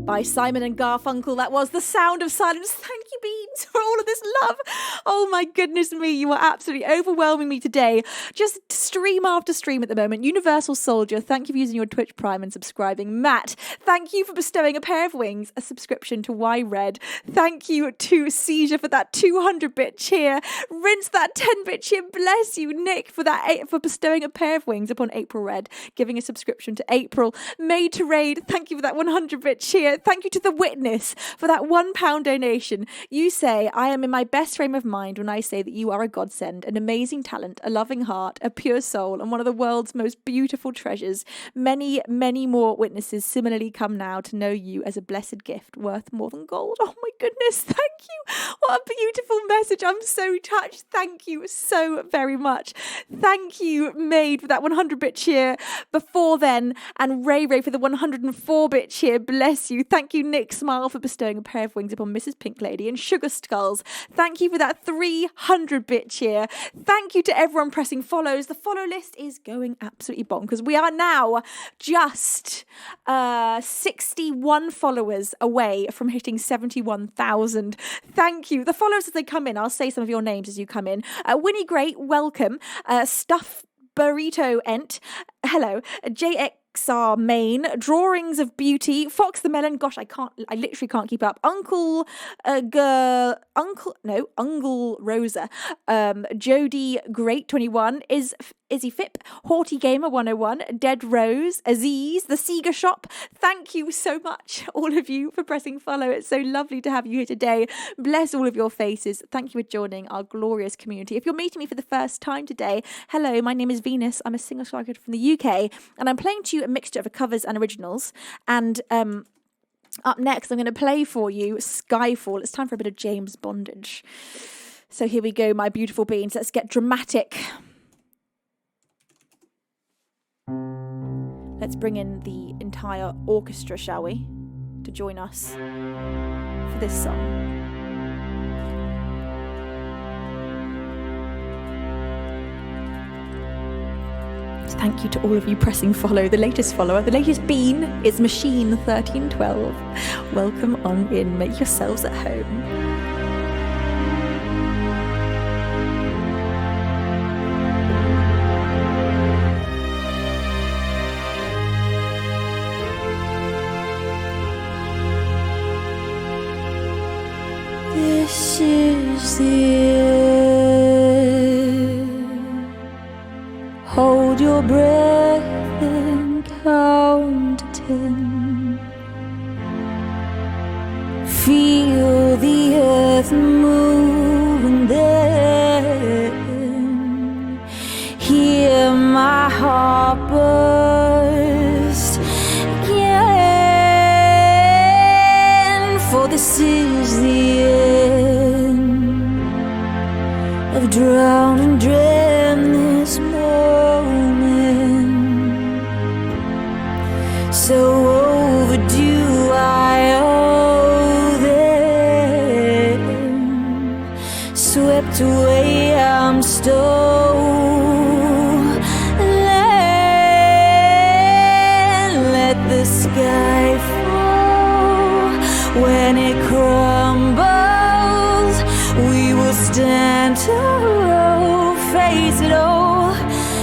by Simon and Garfunkel. That was The Sound of Silence. Thank you, Beans, for all of this love. Oh my goodness me, you are absolutely overwhelming me today. Just stream after stream at the moment. Universal Soldier, thank you for using your Twitch Prime and subscribing. Matt, thank you for bestowing a pair of wings, a subscription to Y Red. Thank you to Seizure for that 200-bit cheer. Rinse, that 10-bit cheer. Bless you, Nick, for bestowing a pair of wings upon April Red, giving a subscription to April. Made to Raid, thank you for that 100-bit cheer. Thank you to The Witness for that £1 donation. You say, I am in my best frame of mind when I say that you are a godsend, an amazing talent, a loving heart, a pure soul, and one of the world's most beautiful treasures. Many, many more witnesses similarly come now to know you as a blessed gift worth more than gold. Oh my goodness, thank you. What a beautiful message. I'm so touched. Thank you so very much. Thank you, Maid, for that 100-bit cheer before then, and Ray for the 104-bit cheer. Bless you. Thank you, Nick Smile, for bestowing a pair of wings upon Mrs. Pink Lady, and Sugar Skulls, thank you for that 300-bit cheer. Thank you to everyone pressing follows. The follow list is going absolutely bonkers. We are now just 61 followers away from hitting 71,000. Thank you. The followers as they come in, I'll say some of your names as you come in. Winnie Great, welcome. Stuff Burrito Ent, hello. JXR Main, Drawings of Beauty, Fox the Melon, gosh, I literally can't keep up. Uncle Rosa, Jody Great 21, Izzy Fip, Haughty Gamer 101, Dead Rose, Aziz, The Sega Shop. Thank you so much, all of you, for pressing follow. It's so lovely to have you here today. Bless all of your faces. Thank you for joining our glorious community. If you're meeting me for the first time today, hello, my name is Venus. I'm a singer-songwriter from the UK, and I'm playing to you a mixture of covers and originals. And up next, I'm going to play for you Skyfall. It's time for a bit of James Bondage. So here we go, my beautiful beings. Let's get dramatic. Let's bring in the entire orchestra, shall we, to join us for this song. Thank you to all of you pressing follow. The latest follower, the latest bean is Machine1312. Welcome on in. Make yourselves at home. This is the end. Hold your breath and count to 10. Feel the earth move and then hear my heart burst again. For this is the end of drown and dream this moment. So overdue, I owe them. Swept away, I'm stolen. Let the sky fall. When it crumbles, we will stand tall, face it all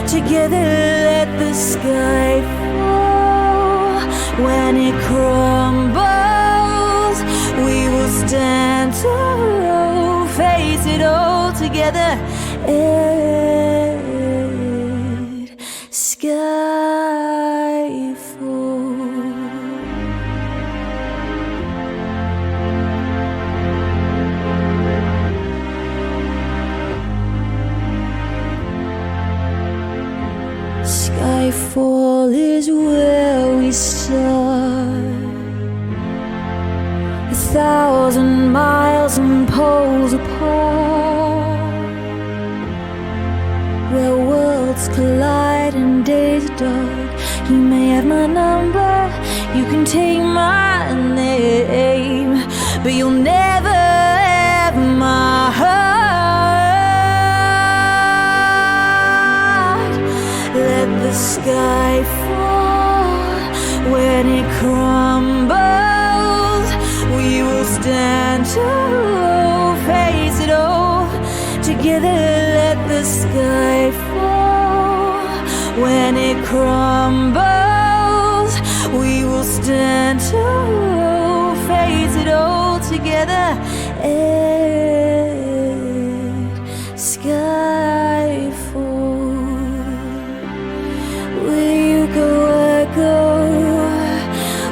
together. Let the sky fall. When it crumbles, we will stand tall, face it all together. Sky fall. Skyfall is where we start. 1,000 miles and poles apart, where worlds collide and days are dark. You may have my number, you can take my name, but you'll never have my heart. Let the sky fall. When it crumbles, stand to face it all. Together let the sky fall. When it crumbles, we will stand to face it all together. Skyfall. Where you go, I go.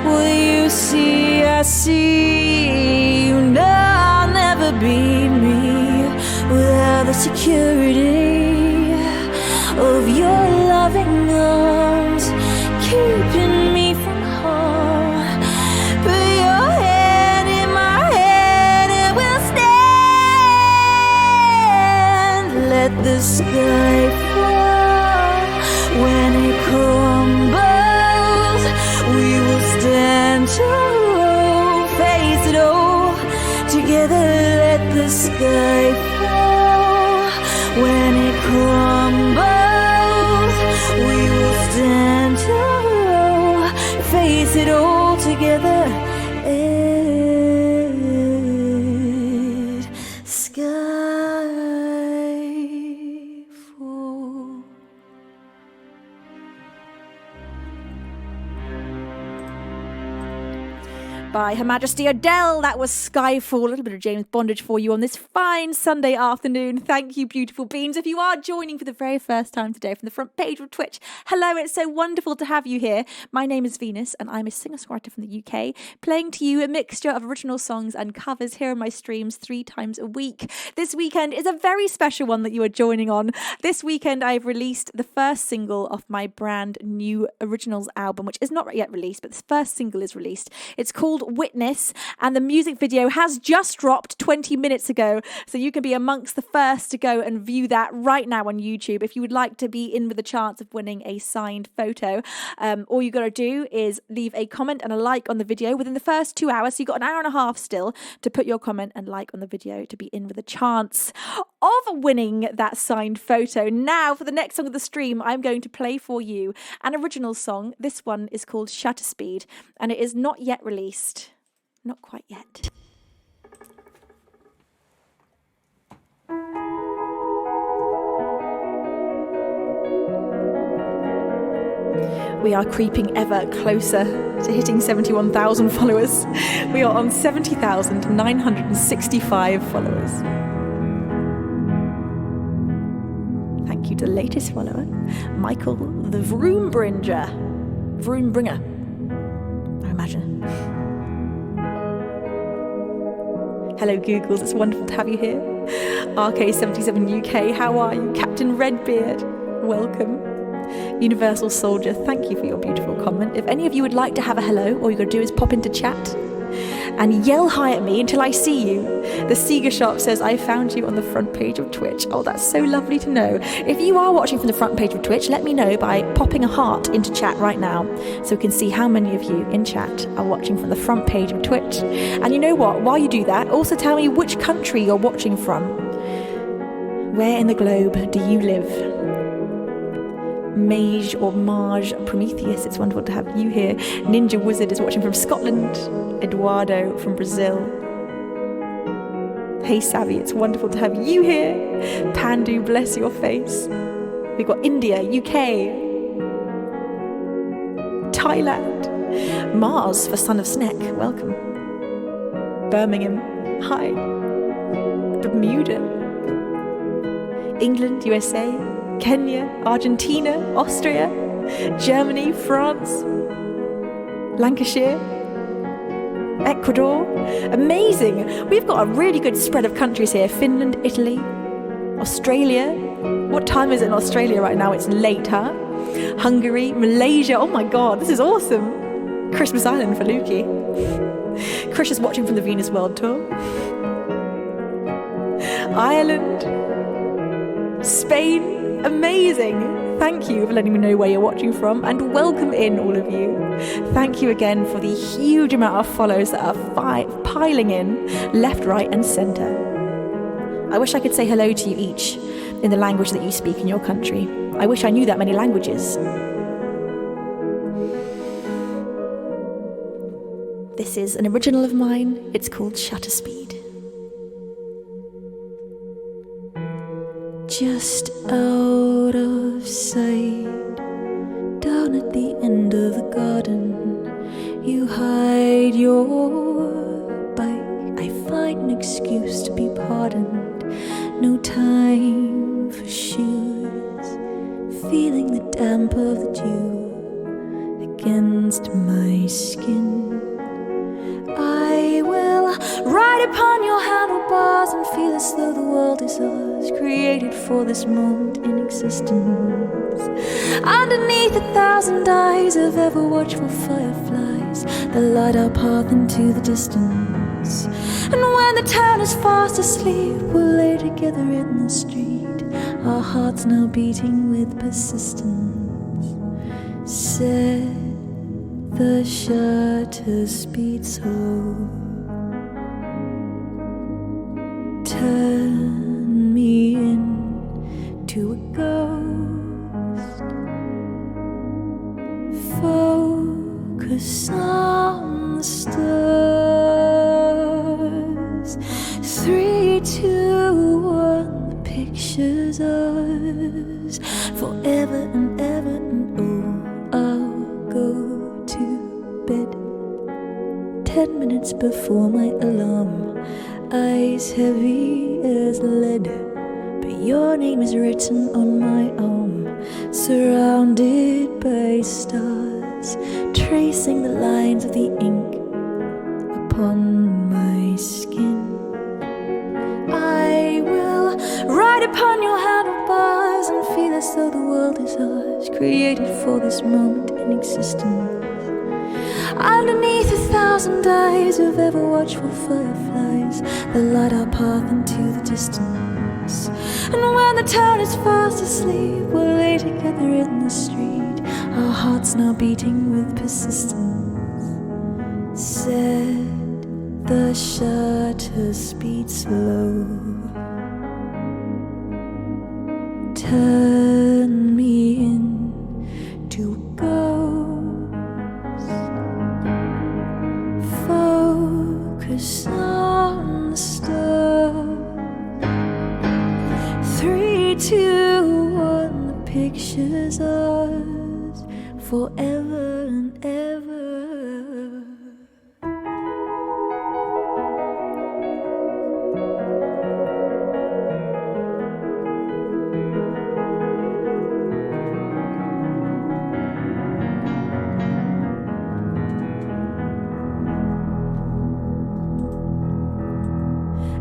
Where you see, I see. You know I'll never be me without the security of your loving arms, keeping me from harm. Put your hand in my hand and we'll stand. Let the sky fall. When it crumbles, we will stand to face it all. Together let the sky fall. When it crumbles, we will stand to face it all together. Skyfall. By Her Majesty Adele, that was Skyfall. A little bit of James Bondage for you on this fine Sunday afternoon. Thank you, beautiful beings. If you are joining for the very first time today from the front page of Twitch, hello, it's so wonderful to have you here. My name is Venus and I'm a singer-songwriter from the UK, playing to you a mixture of original songs and covers here on my streams 3 times a week. This weekend is a very special one that you are joining on. This weekend I've released the first single of my brand new originals album, which is not yet released, but the first single is released. It's called Witness, and the music video has just dropped 20 minutes ago, so you can be amongst the first to go and view that right now on YouTube. If you would like to be in with a chance of winning a signed photo, all you got to do is leave a comment and a like on the video within the first 2 hours. So you've got an hour and a half still to put your comment and like on the video to be in with a chance of winning that signed photo. Now, for the next song of the stream, I'm going to play for you an original song. This one is called Shutter Speed, and it is not yet released. Not quite yet. We are creeping ever closer to hitting 71,000 followers. We are on 70,965 followers. Thank you to the latest follower, Michael the Vroombringer. Vroombringer, I imagine. Hello Googles, it's wonderful to have you here. RK77 UK, how are you? Captain Redbeard, welcome. Universal Soldier, thank you for your beautiful comment. If any of you would like to have a hello, all you got to do is pop into chat and yell hi at me until I see you. The Sega Shop says, I found you on the front page of Twitch. Oh, that's so lovely to know. If you are watching from the front page of Twitch, let me know by popping a heart into chat right now so we can see how many of you in chat are watching from the front page of Twitch. And you know what? While you do that, also tell me which country you're watching from. Where in the globe do you live? Mage or Marge Prometheus, it's wonderful to have you here. Ninja Wizard is watching from Scotland. Eduardo from Brazil. Hey Savvy, it's wonderful to have you here. Pandu, bless your face. We've got India, UK, Thailand. Mars for Son of Sneck, welcome. Birmingham, hi. Bermuda. England, USA. Kenya, Argentina, Austria, Germany, France, Lancashire, Ecuador. Amazing. We've got a really good spread of countries here. Finland, Italy, Australia. What time is it in Australia right now? It's late, huh? Hungary, Malaysia. Oh my God, this is awesome. Christmas Island for Lukey. Chris is watching from the Venusworld tour. Ireland, Spain. Amazing. Thank you for letting me know where you're watching from, and welcome in all of you. Thank you again for the huge amount of follows that are piling in left, right and centre. I wish I could say hello to you each in the language that you speak in your country. I wish I knew that many languages. This is an original of mine. It's called Shutter Speed. Just out of sight, down at the end of the garden, you hide your bike. I find an excuse to be pardoned. No time for shoes, feeling the damp of the dew against my skin. I will ride upon your handlebars and feel as though the world is ours, created for this moment in existence. Underneath 1,000 eyes of ever watchful fireflies that light our path into the distance. And when the town is fast asleep, we'll lay together in the street, our hearts now beating with persistence. Set the shutter speed slow, turn me into a ghost, focus on the stars. 3, 2, 1, the picture's ours, forever and ever, and oh, I'll go to bed 10 minutes before my alarm, eyes heavy as lead, but your name is written on my arm, surrounded by stars, tracing the lines of the ink upon my skin. I will ride upon your handlebars and feel as though the world is ours, created for this moment in existence. Underneath 1,000 eyes of ever watchful fireflies that light our path into the distance. And when the town is fast asleep, we'll lay together in the street, our hearts now beating with persistence. Set the shutter speed slow, turn me into a ghost, focus on the stars. 3, 2, 1, the picture's ours, forever and ever.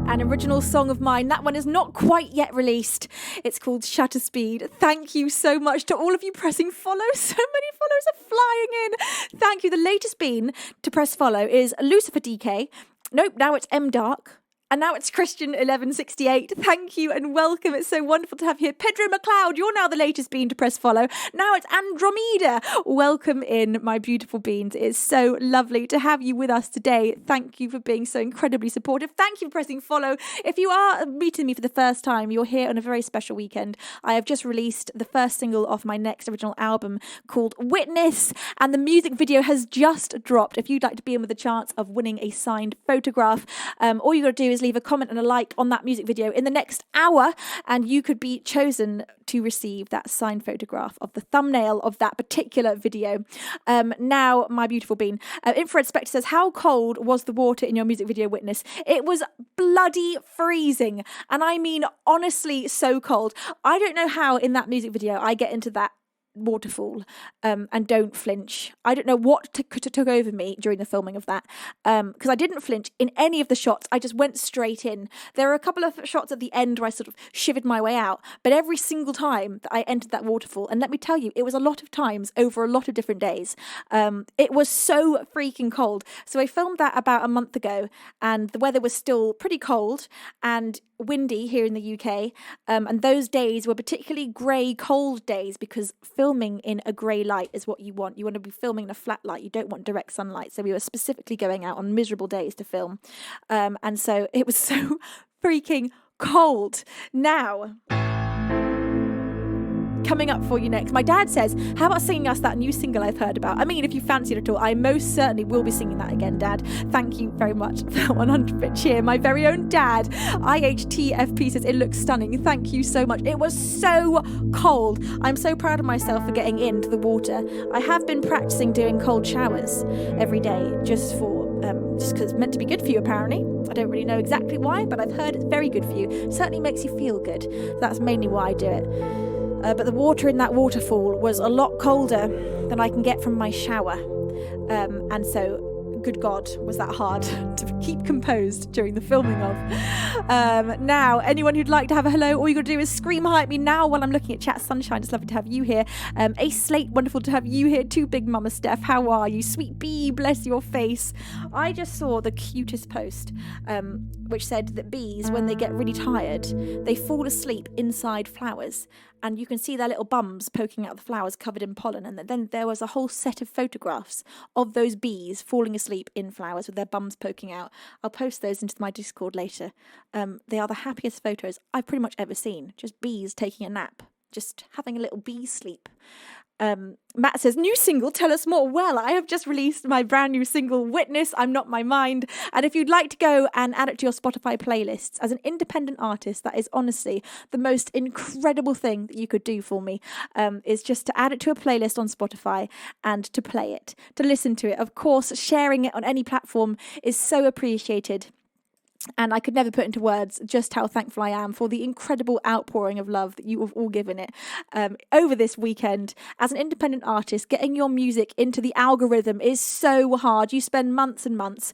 An original song of mine. That one is not quite yet released. It's called Shutter Speed. Thank you so much to all of you pressing follow. So many follows are flying in. Thank you. The latest bean to press follow is Lucifer DK. Nope, now it's M Dark. And now it's Christian1168. Thank you and welcome. It's so wonderful to have you here. Pedro McLeod, you're now the latest bean to press follow. Now it's Andromeda. Welcome in, my beautiful beans. It's so lovely to have you with us today. Thank you for being so incredibly supportive. Thank you for pressing follow. If you are meeting me for the first time, you're here on a very special weekend. I have just released the first single of my next original album called Witness, and the music video has just dropped. If you'd like to be in with a chance of winning a signed photograph, all you got to do is leave a comment and a like on that music video in the next hour, and you could be chosen to receive that signed photograph of the thumbnail of that particular video. Now, my beautiful bean, Infrared Spectre says, how cold was the water in your music video Witness? It was bloody freezing, and I mean honestly so cold. I don't know how in that music video I get into that waterfall and don't flinch. I don't know what took over me during the filming of that, because I didn't flinch in any of the shots. I just went straight in. There are a couple of shots at the end where I sort of shivered my way out, but every single time that I entered that waterfall, and let me tell you, it was a lot of times over a lot of different days, it was so freaking cold. So I filmed that about a month ago, and the weather was still pretty cold and windy here in the UK, and those days were particularly grey, cold days, because filming in a grey light is what you want. You want to be filming in a flat light. You don't want direct sunlight. So we were specifically going out on miserable days to film, and so it was so freaking cold. Now, coming up for you next. My dad says, how about singing us that new single I've heard about? I mean, if you fancy it at all, I most certainly will be singing that again, Dad. Thank you very much for that 100-bit cheer. My very own dad, IHTFP, says, it looks stunning. Thank you so much. It was so cold. I'm so proud of myself for getting into the water. I have been practicing doing cold showers every day just because it's meant to be good for you, apparently. I don't really know exactly why, but I've heard it's very good for you. It certainly makes you feel good. That's mainly why I do it. But the water in that waterfall was a lot colder than I can get from my shower. And so, good God, was that hard to keep composed during the filming of. Now, anyone who'd like to have a hello, all you got to do is scream hi at me now while I'm looking at Chat Sunshine. It's lovely to have you here. Ace Slate, wonderful to have you here too. Big Mama Steph, how are you? Sweet Bee, bless your face. I just saw the cutest post, which said that bees, when they get really tired, they fall asleep inside flowers. And you can see their little bums poking out of the flowers covered in pollen. And then there was a whole set of photographs of those bees falling asleep in flowers with their bums poking out. I'll post those into my Discord later. They are the happiest photos I've pretty much ever seen. Just bees taking a nap, just having a little bee sleep. Matt says, new single, tell us more. Well, I have just released my brand new single, Witness, I'm Not My Mind. And if you'd like to go and add it to your Spotify playlists, as an independent artist, that is honestly the most incredible thing that you could do for me, is just to add it to a playlist on Spotify and to play it, to listen to it. Of course, sharing it on any platform is so appreciated. And I could never put into words just how thankful I am for the incredible outpouring of love that you have all given it over this weekend. As an independent artist, getting your music into the algorithm is so hard. You spend months and months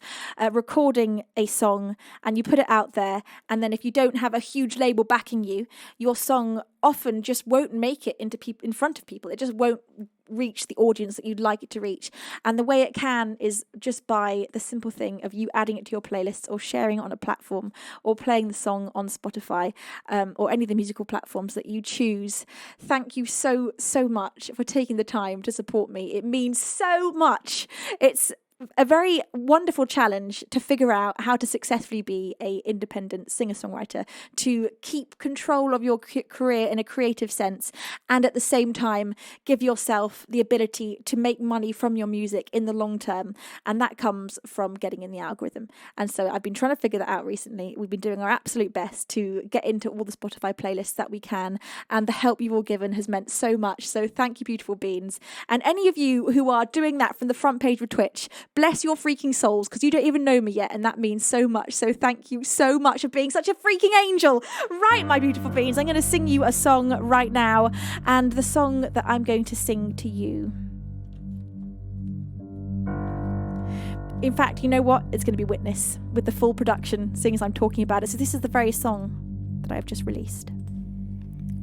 recording a song and you put it out there. And then if you don't have a huge label backing you, your song often just won't make it in front of people. It just won't reach the audience that you'd like it to reach. And the way it can is just by the simple thing of you adding it to your playlists or sharing it on a platform or playing the song on Spotify or any of the musical platforms that you choose. Thank you so much for taking the time to support me. It means so much. It's a very wonderful challenge to figure out how to successfully be an independent singer-songwriter, to keep control of your career in a creative sense, and at the same time give yourself the ability to make money from your music in the long term. And that comes from getting in the algorithm. And so I've been trying to figure that out recently. We've been doing our absolute best to get into all the Spotify playlists that we can, and the help you've all given has meant so much. So thank you, beautiful beans. And any of you who are doing that from the front page of Twitch, bless your freaking souls, because you don't even know me yet, and that means so much. So thank you so much for being such a freaking angel. Right, my beautiful beings, I'm going to sing you a song right now, and the song that I'm going to sing to you, in fact, you know what? It's going to be Witness with the full production, seeing as I'm talking about it. So this is the very song that I've just released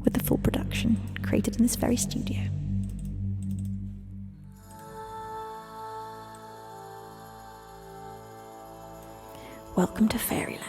with the full production created in this very studio. Welcome to Fairyland.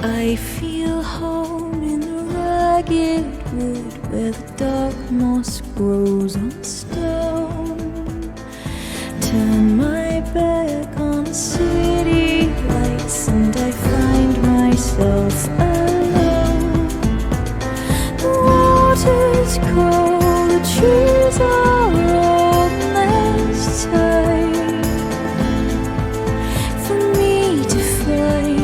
I feel home in the ragged wood where the dark moss grows on stone. Turn my back on the city lights and I find myself alone. The water's cold, the trees are old, and there's time for me to find.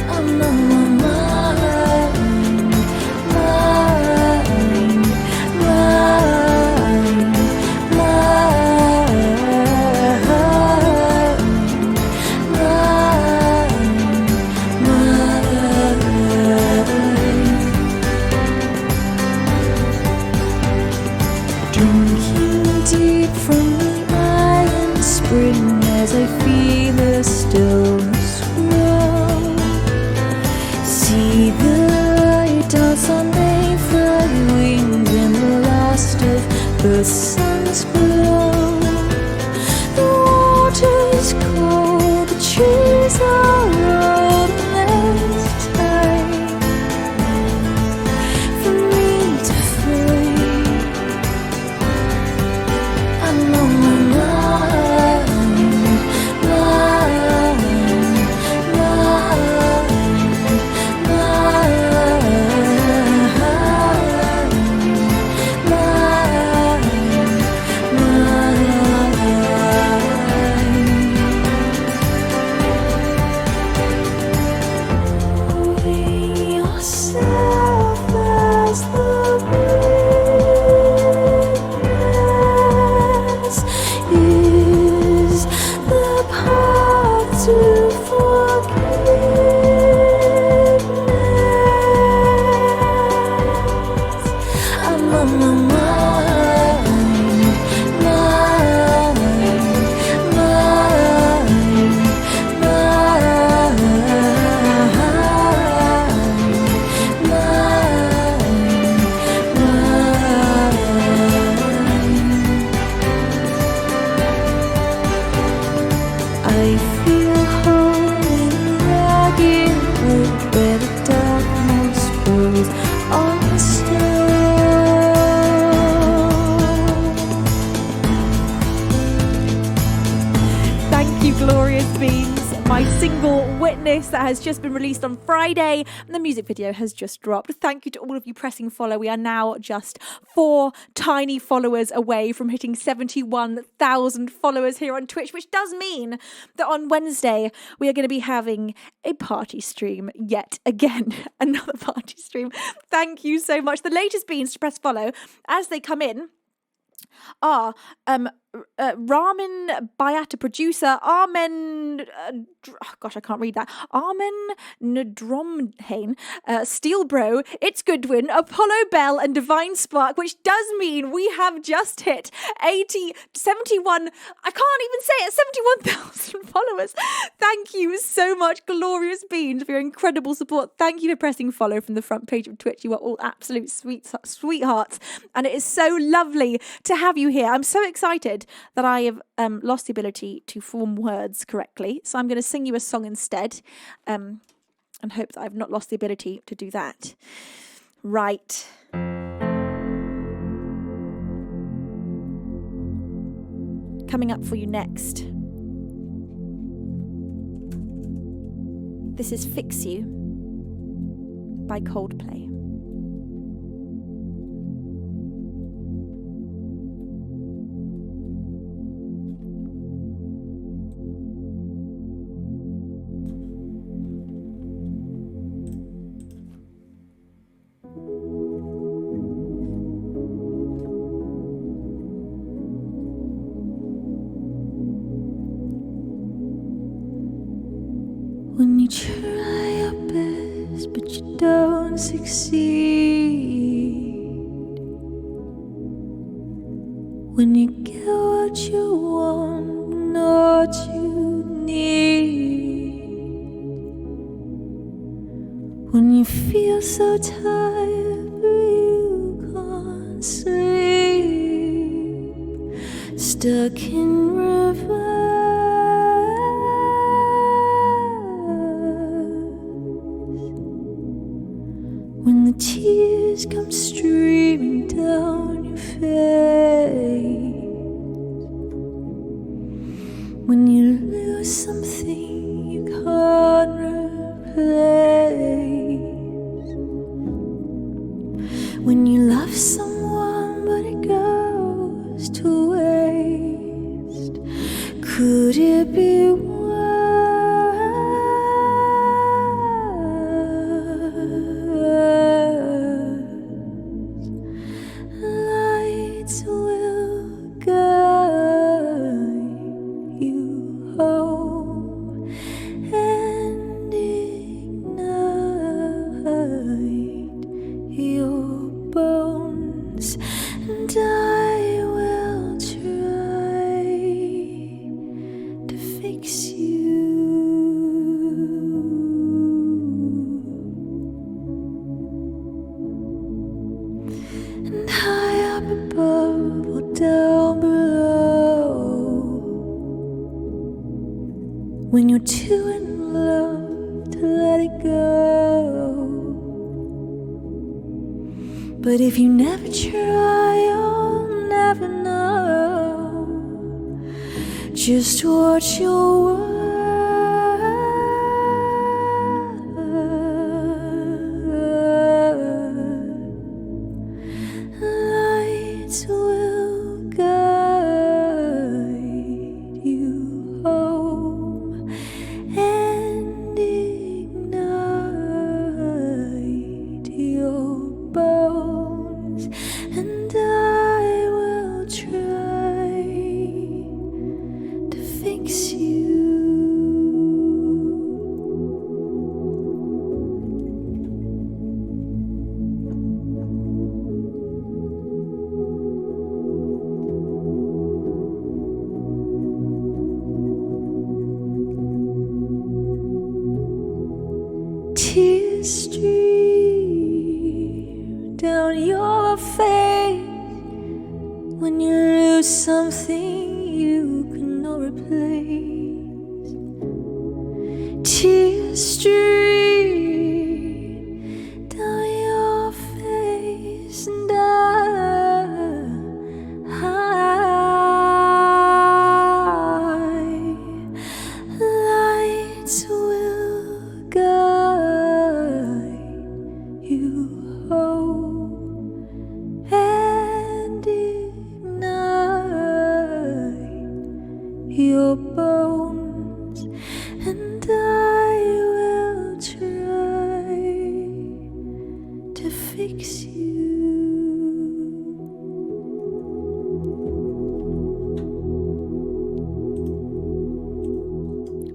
I'm on my mind, drinking deep from the iron spring as I feel the stillness grow. See the light the sun's below. The water's cold, the trees are old, and there's time for me to free. I'm on my that has just been released on Friday, and the music video has just dropped. Thank you to all of you pressing follow. We are now just 4 tiny followers away from hitting 71,000 followers here on Twitch, which does mean that on Wednesday we are going to be having a party stream yet again. Another party stream. Thank you so much. The latest beans to press follow as they come in are Ramen Bayata producer Armen I can't read that. Armen Ndromhane, Steel Bro, It's Goodwin, Apollo Bell, and Divine Spark, which does mean we have just hit 71, I can't even say it, 71,000 followers. Thank you so much, Glorious Beans, for your incredible support. Thank you for pressing follow from the front page of Twitch. You are all absolute sweethearts, and it is so lovely to have you here. I'm so excited that I have lost the ability to form words correctly, so I'm going to sing you a song instead, and hope that I've not lost the ability to do that. Right. Coming up for you next, this is Fix You by Coldplay. When you try your best but you don't succeed, when you get what you want but not what you need, when you feel so tired but you can't sleep, stuck in reverse. When the tears come streaming down your face, when you lose something you can't replace, when you love someone but it goes to waste, could it be worse? Lights will guide you home and ignite your bones, and I will try to fix you. And high up above, we'll down below. When you're too in love to let it go. But if you never try, you'll never know just what you're worth. Lights will guide you home and ignite your bones, and I will try to fix you. Tears stream down your face when you lose something you cannot replace. Tears stream down your face, and lights will guide you home and ignite your bones, and I will try to fix you.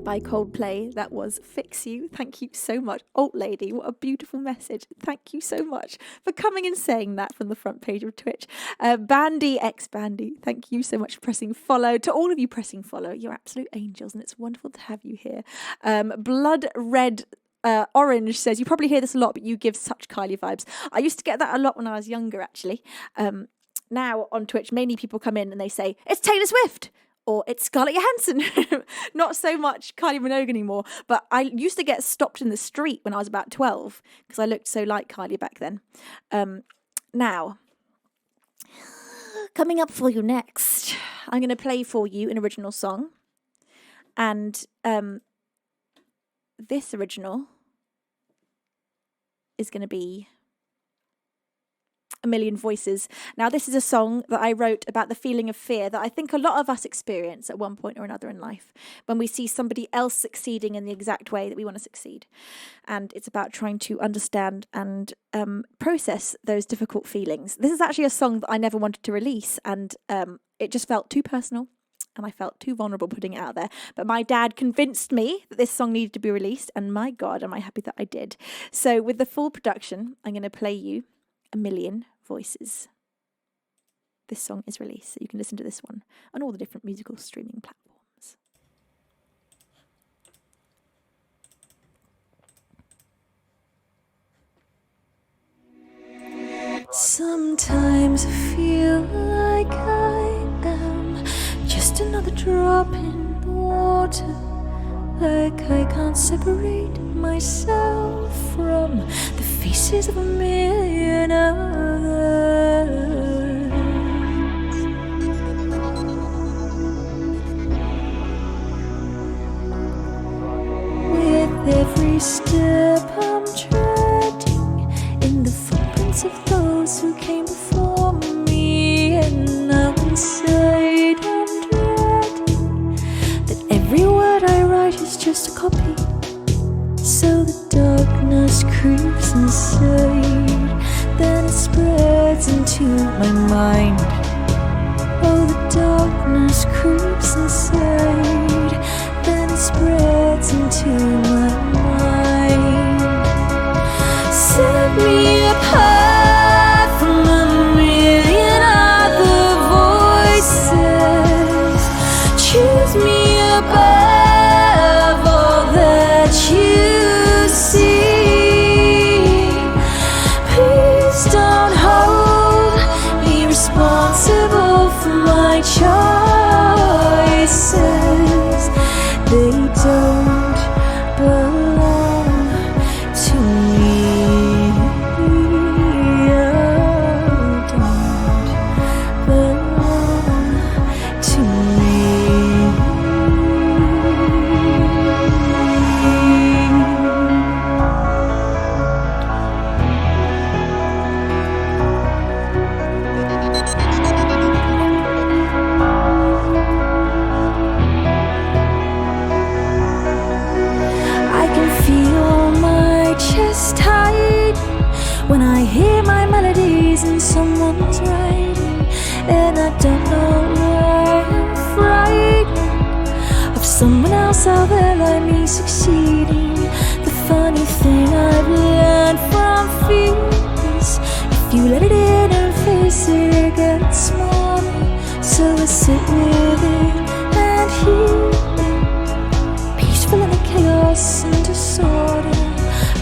By Coldplay, that was Fix You. Thank you so much. Alt Lady, what a beautiful message. Thank you so much for coming and saying that from the front page of Twitch. Bandy X Bandy, thank you so much for pressing follow. To all of you pressing follow, you're absolute angels, and it's wonderful to have you here. Blood Red Orange says, you probably hear this a lot, but you give such Kylie vibes. I used to get that a lot when I was younger, actually. Now on Twitch, mainly people come in and they say, it's Taylor Swift, or it's Scarlett Johansson. Not so much Kylie Minogue anymore, but I used to get stopped in the street when I was about 12 because I looked so like Kylie back then. Now, coming up for you next, I'm going to play for you an original song. And this original is going to be A Million Voices. Now, this is a song that I wrote about the feeling of fear that I think a lot of us experience at one point or another in life when we see somebody else succeeding in the exact way that we want to succeed. And it's about trying to understand and process those difficult feelings. This is actually a song that I never wanted to release, and it just felt too personal. And I felt too vulnerable putting it out there. But my dad convinced me that this song needed to be released. And my God, am I happy that I did. So with the full production, I'm going to play you A Million Voices. This song is released, so you can listen to this one on all the different musical streaming platforms. Sometimes I feel like I am just another drop in the water, like I can't separate myself from the faces of a million others. With every step I'm treading in the footprints of those who came before me, and now inside I'm dreading that every word I write is just a copy. So the darkness creeps inside, then it spreads into my mind. Oh, the darkness creeps inside, then it spreads into my mind. Set me apart from a million other voices. Choose me above all that you see. Please don't hold me responsible choices, they don't belong to me. Don't belong to me. Chest tight when I hear my melodies in someone's writing, and I don't know why I'm frightened of someone else out there like me succeeding. The funny thing I've learned from fear is if you let it in and face it, it gets smaller. So I sit with it and hear it, peaceful in the chaos and disorder.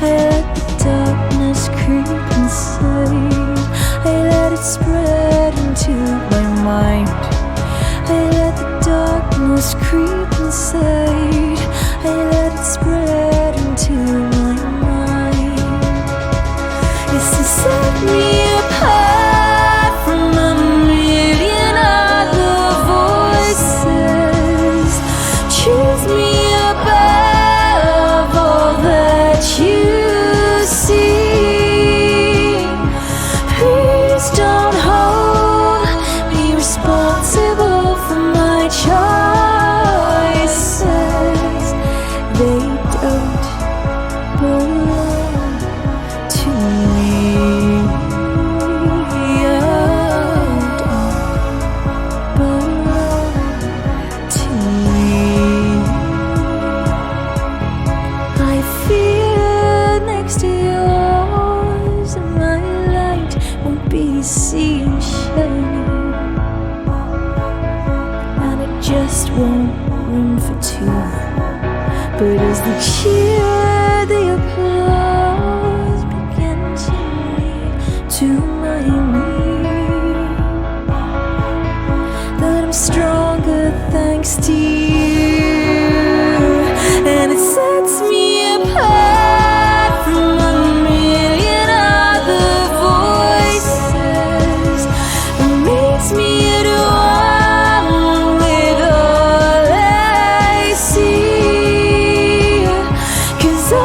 I let the darkness creep inside. I let it spread into my mind. I let the darkness creep inside. I let it spread into my mind. It's to set me apart from a million other voices. Choose me above all that you see. Please don't hold me responsible for my choices. They don't belong to me. Don't belong to me. I feel next to yours, and my light won't be seen shining, and it just won't room for two. But as the cheer, the applause begin to lead to my knee, that I'm stronger thanks to you, and it sets me apart from a million other voices. It makes me at one with all I see, 'cause I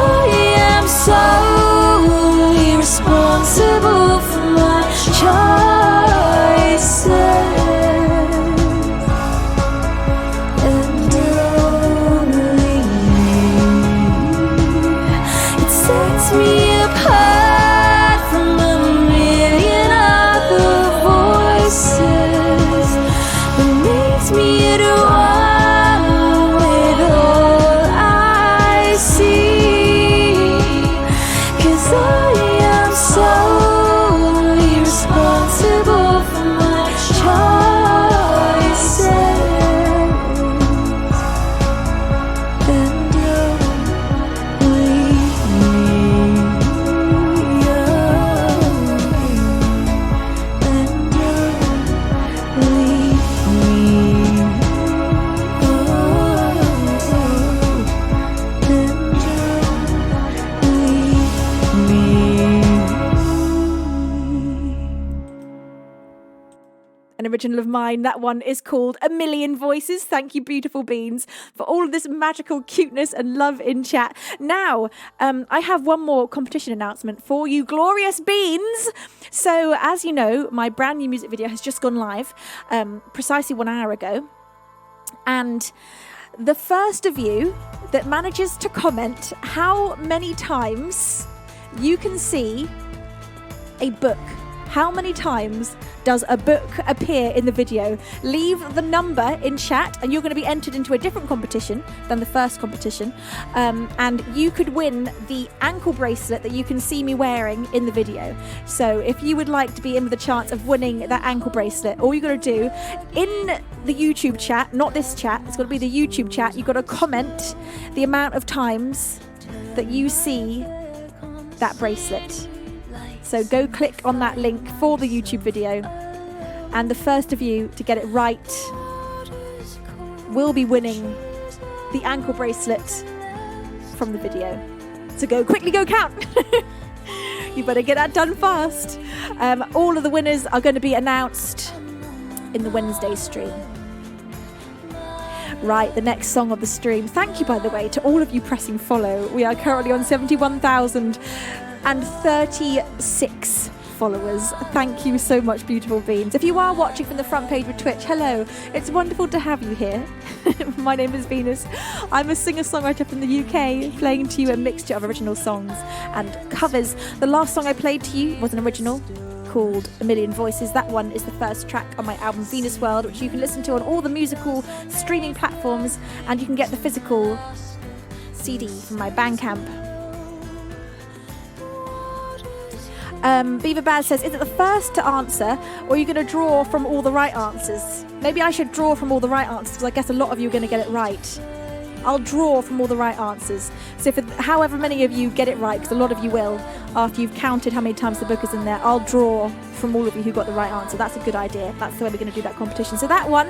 am solely responsible for my choices. And only it sets me apart from a million other voices. It makes me at one with all I see, 'cause I am solely responsible for my choices. And don't leave me. And don't leave me. And don't leave me. An original of mine. That one is called A Million Voices. Thank you, beautiful beans, for all of this magical cuteness and love in chat. Now, I have one more competition announcement for you, glorious beans. So, as you know, my brand new music video has just gone live precisely 1 hour ago. And the first of you that manages to comment how many times you can see a book, how many times does a book appear in the video, leave the number in chat and you're going to be entered into a different competition than the first competition, and you could win the ankle bracelet that you can see me wearing in the video. So if you would like to be in with a chance of winning that ankle bracelet, all you got to do in the YouTube chat, not this chat, it's got to be the YouTube chat, you've got to comment the amount of times that you see that bracelet. So go click on that link for the YouTube video And the first of you to get it right will be winning the ankle bracelet from the video. So quickly go count. You better get that done fast. All of the winners are going to be announced in the Wednesday stream. Right, the next song of the stream. Thank you, by the way, to all of you pressing follow. We are currently on 71,036 followers. Thank you so much, beautiful beings. If you are watching from the front page with Twitch, hello. It's wonderful to have you here. My name is Venus. I'm a singer-songwriter from the UK, playing to you a mixture of original songs and covers. The last song I played to you was an original called A Million Voices. That one is the first track on my album Venusworld, which you can listen to on all the musical streaming platforms, and you can get the physical CD from my Bandcamp. Beaver Bad says, is it the first to answer, or are you going to draw from all the right answers? Maybe I should draw from all the right answers, because I guess a lot of you are going to get it right. I'll draw from all the right answers. So for however many of you get it right, because a lot of you will, after you've counted how many times the book is in there, I'll draw from all of you who got the right answer. That's a good idea. That's the way we're going to do that competition. So that one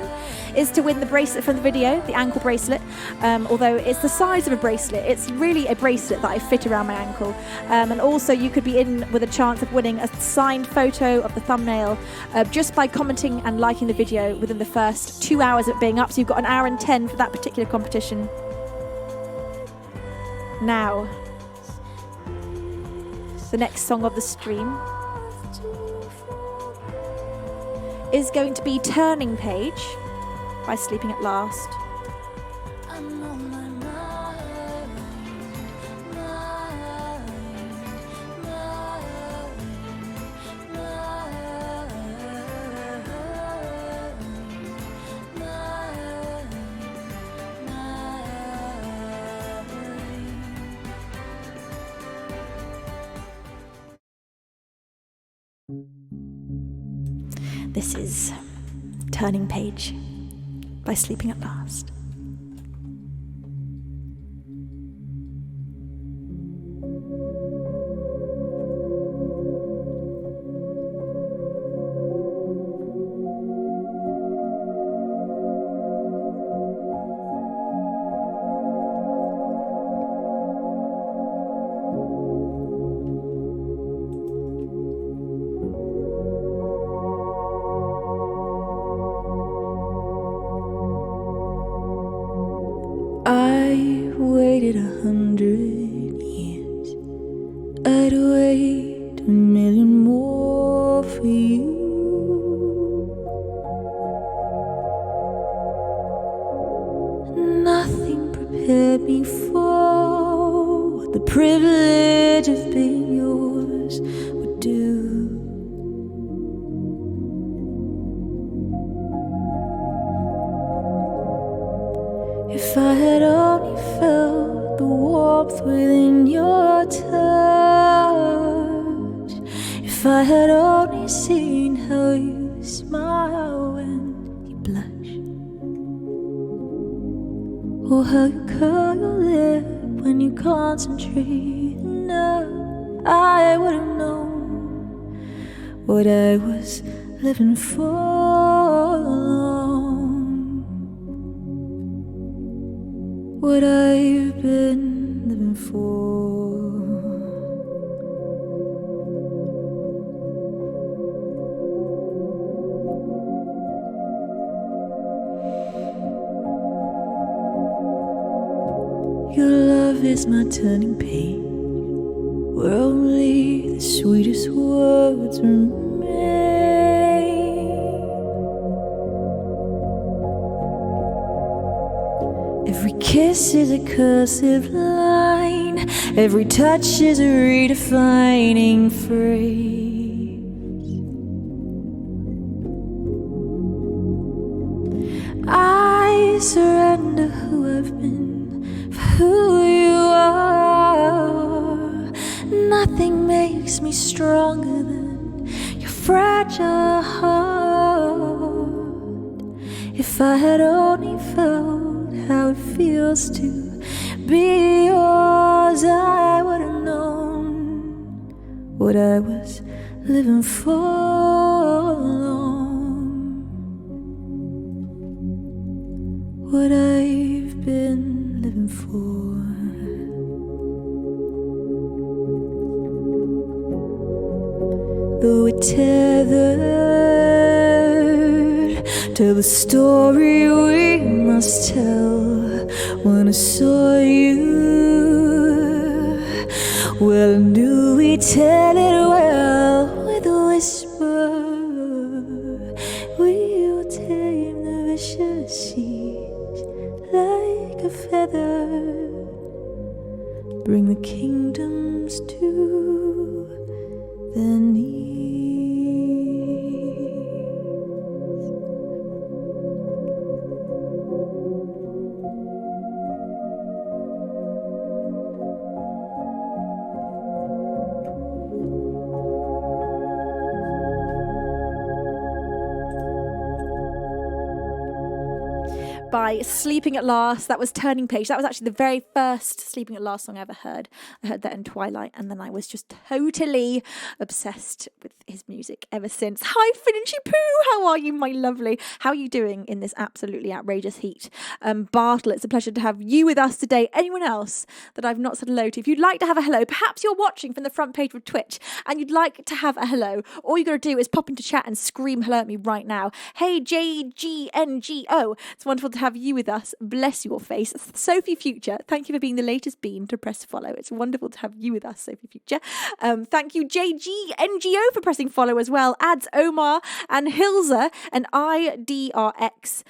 is to win the bracelet from the video, the ankle bracelet. Although it's the size of a bracelet. It's really a bracelet that I fit around my ankle. And also you could be in with a chance of winning a signed photo of the thumbnail just by commenting and liking the video within the first 2 hours of it being up. So you've got 1 hour and 10 for that particular competition. Now, the next song of the stream is going to be Turning Page by Sleeping at Last. This is Turning Page by Sleeping at Last. I waited 100 years. I'd wait 1,000,000 more for you. Nothing prepared me for what the privilege of being yours would do. If I had only felt the warmth within your touch, if I had only seen how you smile when you blush, or how you curl your lip when you concentrate enough, I would have known what I was living for. What I've been living for. Your love is my turning page, where only the sweetest words remain. Every kiss is a cursive line, every touch is a redefining phrase. I surrender who I've been for who you are. Nothing makes me stronger than your fragile heart. If I had only felt how it feels to be yours, I would have known what I was living for. what I've been living for. Though we're tethered to the story we must tell. When I saw you, well, I knew we'd tell it well. With a whisper, we'll tame the vicious seas like a feather. Bring the kingdoms to their knees. By Sleeping at Last. That was Turning Page. That was actually the very first Sleeping at Last song I ever heard. I heard that in Twilight, and then I was just totally obsessed with his music ever since. Hi, Finchy Poo! How are you, my lovely? How are you doing in this absolutely outrageous heat? Bartle, it's a pleasure to have you with us today. Anyone else that I've not said hello to? If you'd like to have a hello, perhaps you're watching from the front page of Twitch and you'd like to have a hello, all you got to do is pop into chat and scream hello at me right now. Hey, JGNGO. It's wonderful to have you with us. Bless your face. Sophie Future, thank you for being the latest bean to press follow. It's wonderful to have you with us, Sophie Future. Thank you, JGNGO, for pressing follow as well. Ads Omar and Hilza and IDRX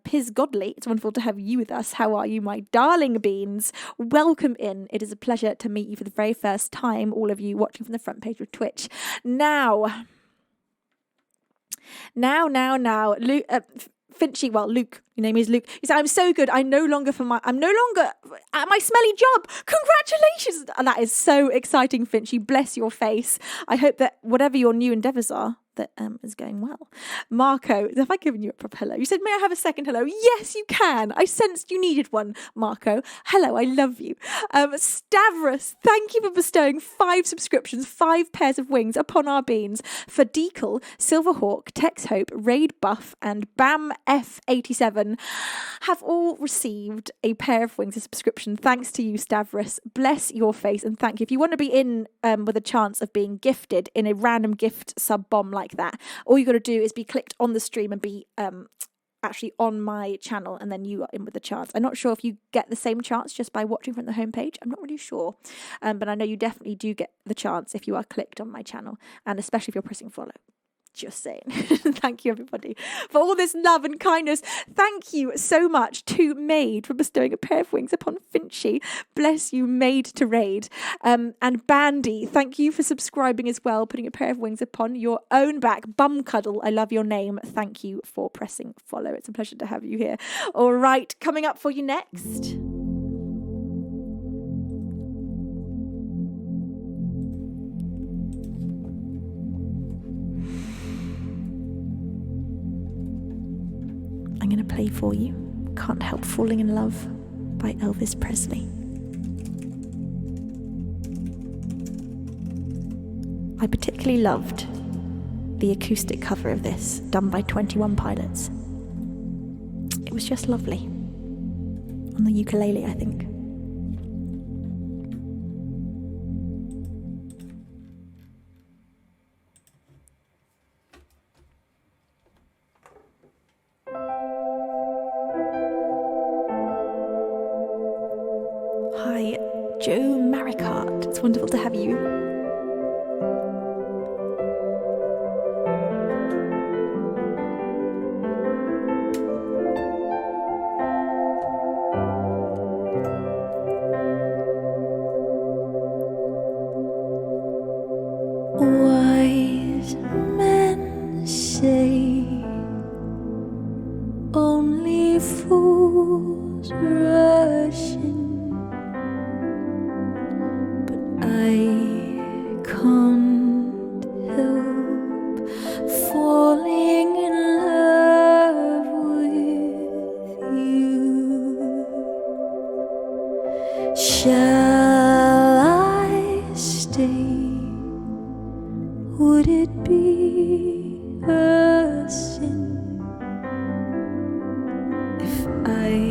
Piz Godly. It's wonderful to have you with us. How are you, my darling beans? Welcome in. It is a pleasure to meet you for the very first time, all of you watching from the front page of Twitch. Now, Luke, Finchy, well, Luke, your name is Luke. You said, I'm so good. I'm no longer at my smelly job. Congratulations. And that is so exciting, Finchy. Bless your face. I hope that whatever your new endeavours are, that is going well. Marco, have I given you a proper hello? You said, may I have a second hello? Yes, you can. I sensed you needed one, Marco. Hello, I love you. Stavros, thank you for bestowing 5 subscriptions, 5 pairs of wings upon our beans for Deacle, Silverhawk, Tex Hope, Raid Buff, and Bam F87 have all received a pair of wings, a subscription. Thanks to you, Stavros. Bless your face, and thank you. If you want to be in with a chance of being gifted in a random gift sub bomb like that, all you got to do is be clicked on the stream and be actually on my channel, and then you are in with the chance. I'm not sure if you get the same chance just by watching from the homepage. I'm not really sure, but I know you definitely do get the chance if you are clicked on my channel, and especially if you're pressing follow. Just saying. Thank you, everybody, for all this love and kindness. Thank you so much to Maid for bestowing a pair of wings upon Finchy. Bless you, Maid to Raid. And Bandy, thank you for subscribing as well, putting a pair of wings upon your own back. Bumcuddle, I love your name. Thank you for pressing follow. It's a pleasure to have you here. All right, coming up for you next. I'm going to play for you Can't Help Falling in Love by Elvis Presley. I particularly loved the acoustic cover of this, done by 21 Pilots. It was just lovely. On the ukulele, I think. Hi, Joe Maricart. It's wonderful to have you. Wise men say only fools rush in, but I can't help falling in love with you. Shall I stay? Would it be a sin if I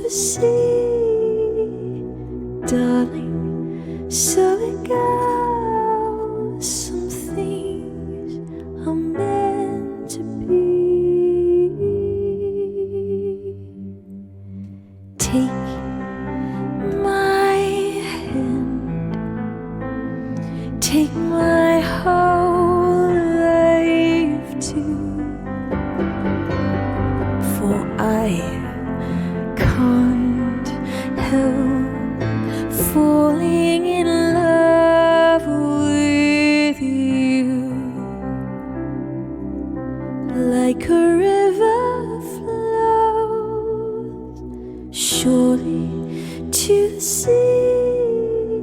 the sea, darling, so it goes. Some things are meant to be. Take my hand, take my whole life too, for I can't help falling in love with you. Like a river flows surely to the sea,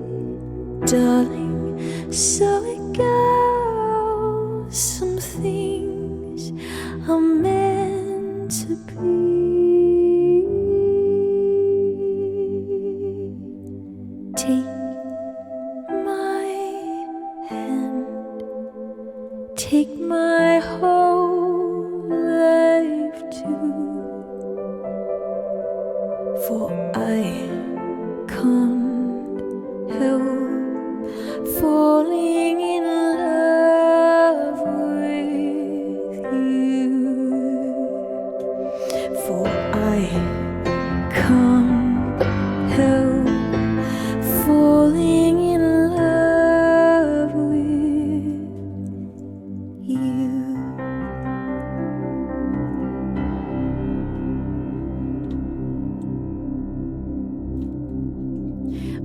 darling, so it goes. Some things are meant to be. Take my hand, take my whole life too, for I can't help falling in love with you, for I can't help falling in love with you.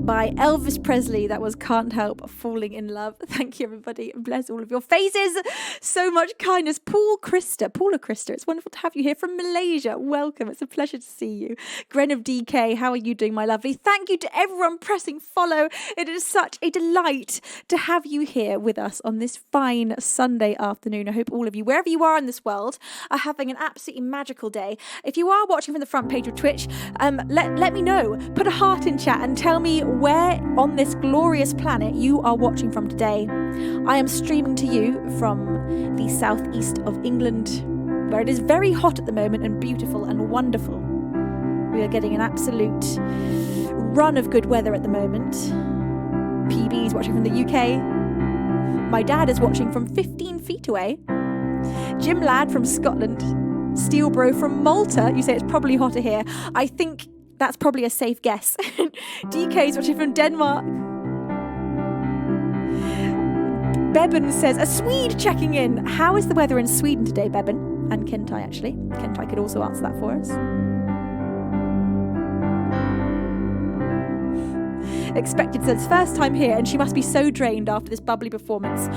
By Elvis Presley, that was Can't Help Falling in Love. Thank you, everybody, and bless all of your faces. So much kindness. Paula Christa, it's wonderful to have you here from Malaysia. Welcome, it's a pleasure to see you. Gren of DK, how are you doing, my lovely? Thank you to everyone pressing follow. It is such a delight to have you here with us on this fine Sunday afternoon. I hope all of you, wherever you are in this world, are having an absolutely magical day. If you are watching from the front page of Twitch, let me know. Put a heart in chat and tell me where on this glorious planet you are watching from today. I am streaming to you from the southeast of England, where it is very hot at the moment and beautiful and wonderful. We are getting an absolute run of good weather at the moment. PB is watching from the UK. My dad is watching from 15 feet away. Jim Ladd from Scotland. Steel Bro from Malta. You say it's probably hotter here. I think that's probably a safe guess. DK's watching from Denmark. Beben says, a Swede checking in. How is the weather in Sweden today, Beben? And Kentai, actually. Kentai could also answer that for us. Expected says, first time here, and she must be so drained after this bubbly performance.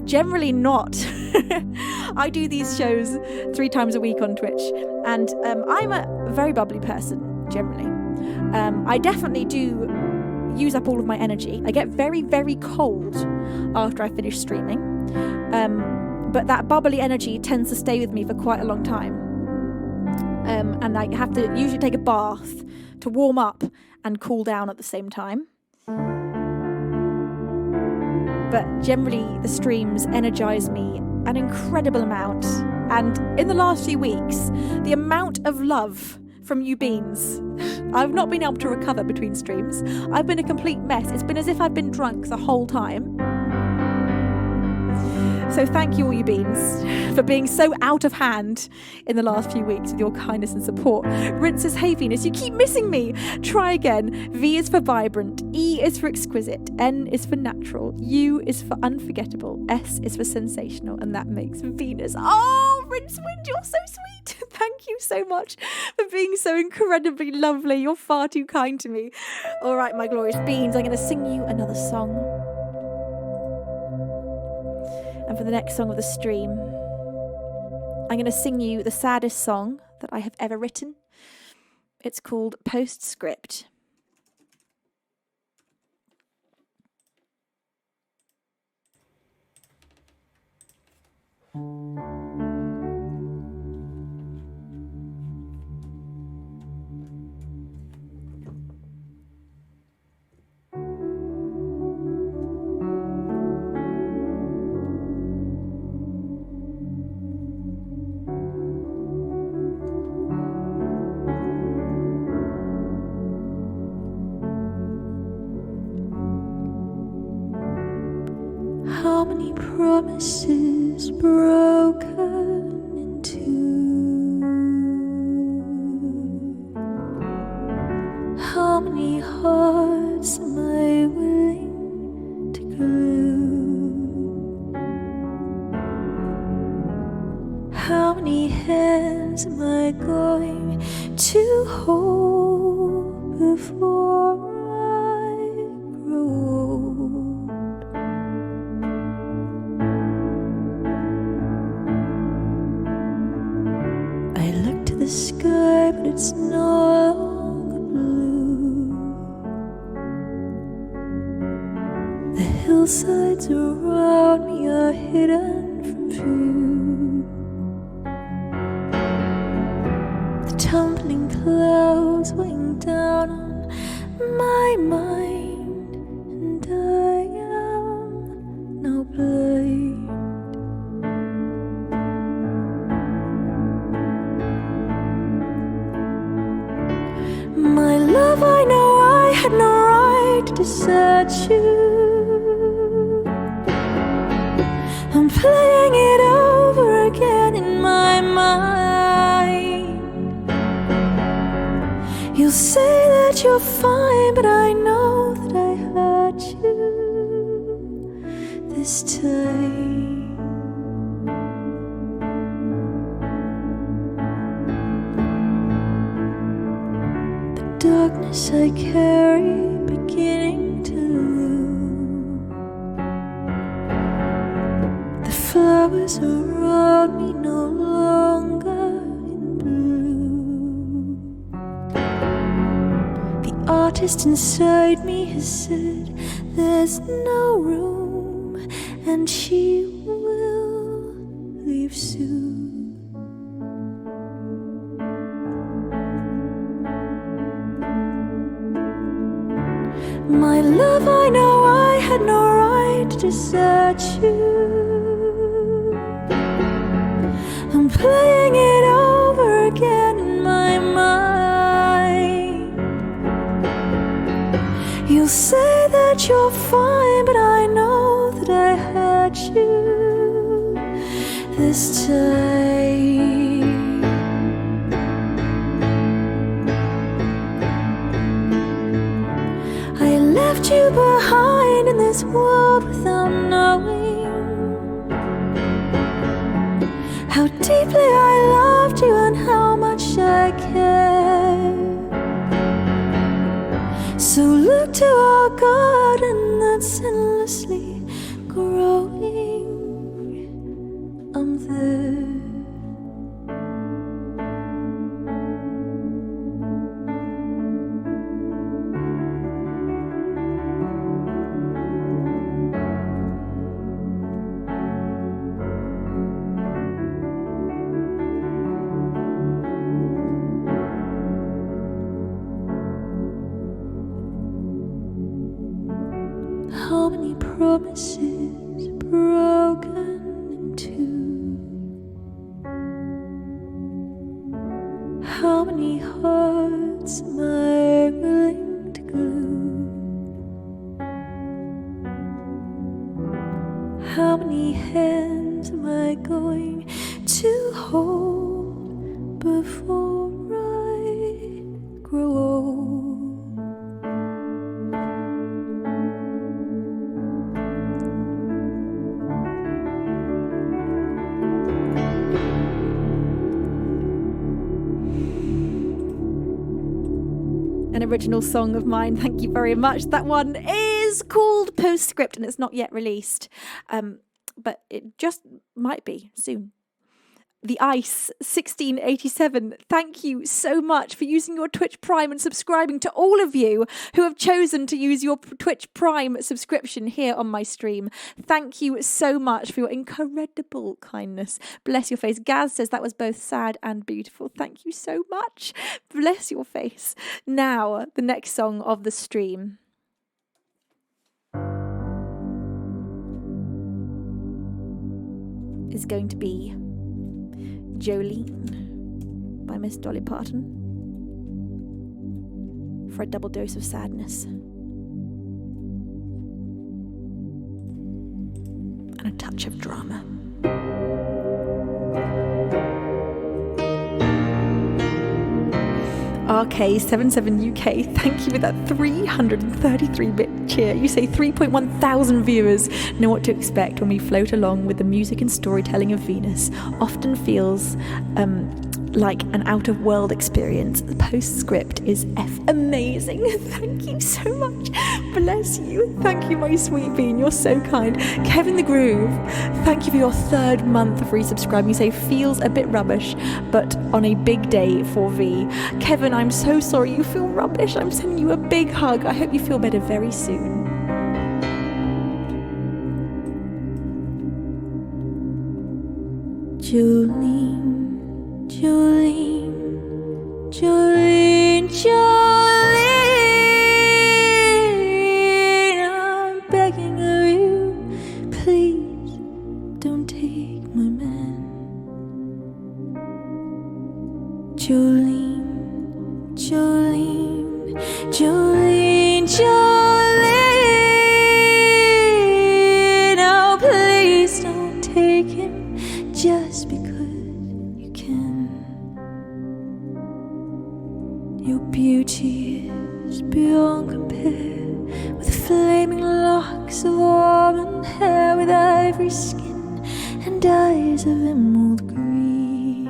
Generally not. I do these shows 3 times a week on Twitch, and I'm a very bubbly person, generally. I definitely do use up all of my energy. I get very, very cold after I finish streaming, but that bubbly energy tends to stay with me for quite a long time. And I have to usually take a bath to warm up and cool down at the same time. But generally, the streams energize me an incredible amount. And in the last few weeks, the amount of love from you beans, I've not been able to recover between streams. I've been a complete mess. It's been as if I've been drunk the whole time. So thank you, all you beans, for being so out of hand in the last few weeks with your kindness and support. Rinse says, hey Venus, you keep missing me. Try again. V is for vibrant. E is for exquisite. N is for natural. U is for unforgettable. S is for sensational. And that makes Venus. Oh, Rincewind, you're so sweet. Thank you so much for being so incredibly lovely. You're far too kind to me. All right, my glorious beans, I'm going to sing you another song. And for the next song of the stream, I'm going to sing you the saddest song that I have ever written. It's called Postscript. promises broken in two? How many hearts am I willing to glue? How many hands am I going to hold before I grow old? I look to the sky, but it's no longer blue. The hillsides around me are hidden from view. The tumbling clouds weighing down on my mind, and I am now blind. My love, I know I had no right to desert you. I'm playing it over again in my mind. You'll say that you're fine, but I know that I hurt you this time. Darkness I carry beginning to loom. The flowers around me no longer in bloom. The artist inside me has said there's no room, and she will leave soon. My love, I know I had no right to desert you. I'm playing it over again in my mind. You'll say that you're fine, but I know that I hurt you this time. I left you behind in this world without knowing how deeply I loved you and how much I cared. So look to our garden that's endlessly growing. I'm there. How many promises broken in two? How many hearts am I willing to glue? How many hands am I going to hold before I grow old? An original song of mine, thank you very much. That one is called Postscript and it's not yet released, but it just might be soon. The Ice 1687, thank you so much for using your Twitch Prime and subscribing, to all of you who have chosen to use your Twitch Prime subscription here on my stream. Thank you so much for your incredible kindness. Bless your face. Gaz says that was both sad and beautiful. Thank you so much. Bless your face. Now, the next song of the stream. Is going to be Jolene by Miss Dolly Parton for a double dose of sadness and a touch of drama. RK77UK, thank you for that 333-bit cheer. You say 3.1 thousand viewers know what to expect when we float along with the music and storytelling of Venus. Often feels like an out-of-world experience. The postscript is amazing. Thank you so much. Bless you. Thank you, my sweet bean. You're so kind. Kevin the Groove, thank you for your 3rd month of resubscribing. You say feels a bit rubbish, but on a big day for V. Kevin, I'm so sorry you feel rubbish. I'm sending you a big hug. I hope you feel better very soon. Jolene, Jolene, Jolene, Jolene, I'm begging of you, please don't take my man. Jolene, Jolene, Jolene, Jolene, oh please don't take him just because you can. Your beauty is beyond compare, with flaming locks of auburn hair, with ivory skin and eyes of emerald green.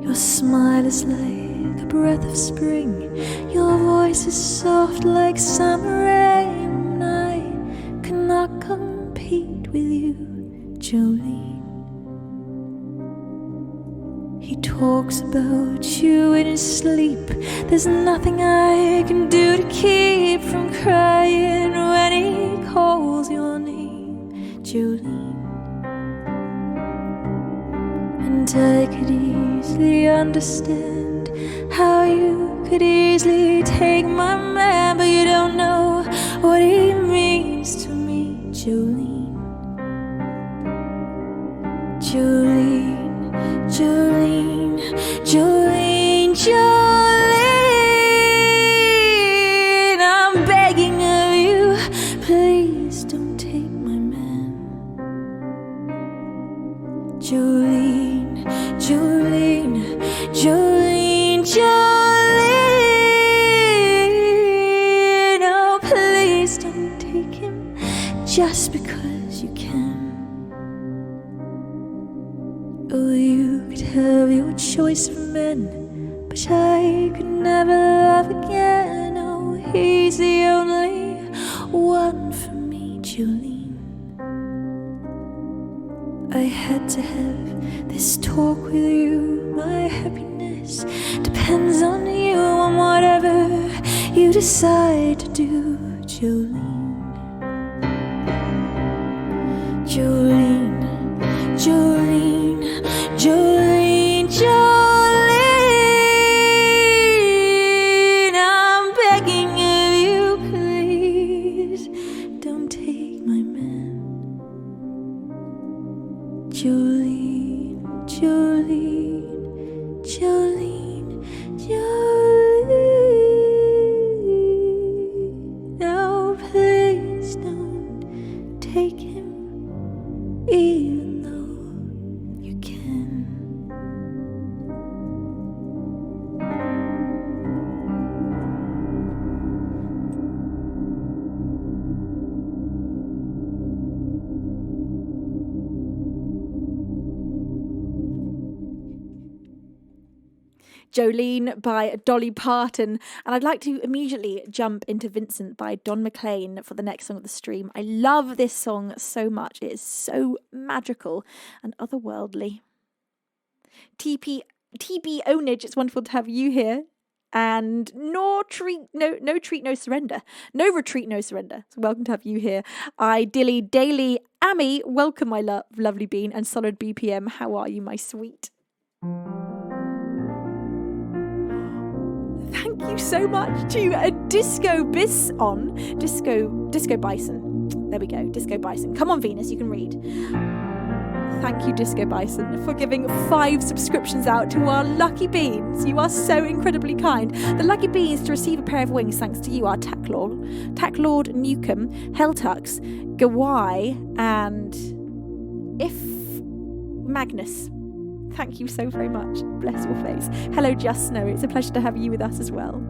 Your smile is like a breath of spring, your voice is soft like summer rain. I cannot compete with you, Jolene. He talks about you in his sleep. There's nothing I can do to keep from crying when he calls your name, Jolene. And I could easily understand how you could easily take my man, but you don't know what he means to me, Jolene. Jolene, Jolene, Jolene, Jolene, I'm begging of you, please don't take my man. Jolene, Jolene, Jolene, Jolene, oh please don't take him just because you can. Oh, you could have your choice of men, but I could never love again. Oh, he's the only one for me, Jolene. I had to have this talk with you. My happiness depends on you, on whatever you decide to do, Jolene. Jolene, Jolene, Jolene, Jolene, I'm begging of you, please don't take my man. Jolene, Jolene, Jolene, Jolene, no, please don't take him, even though you can. Jolene by Dolly Parton, and I'd like to immediately jump into Vincent by Don McLean for the next song of the stream. I love this song so much. It is so magical and otherworldly. TB Onage, it's wonderful to have you here. And no retreat, no surrender. No retreat, no surrender. So welcome to have you here. Dilly Daily Amy, welcome my lovely bean, and Solid BPM. How are you, my sweet? Thank you so much to a Disco Bison. There we go, Disco Bison. Come on, Venus, you can read. Thank you, Disco Bison, for giving 5 subscriptions out to our lucky beans. You are so incredibly kind. The lucky beans to receive a pair of wings, thanks to you, are Lord Newcomb, Helltux, Gawai, and If Magnus. Thank you so very much. Bless your face. Hello, Just Snow. It's a pleasure to have you with us as well.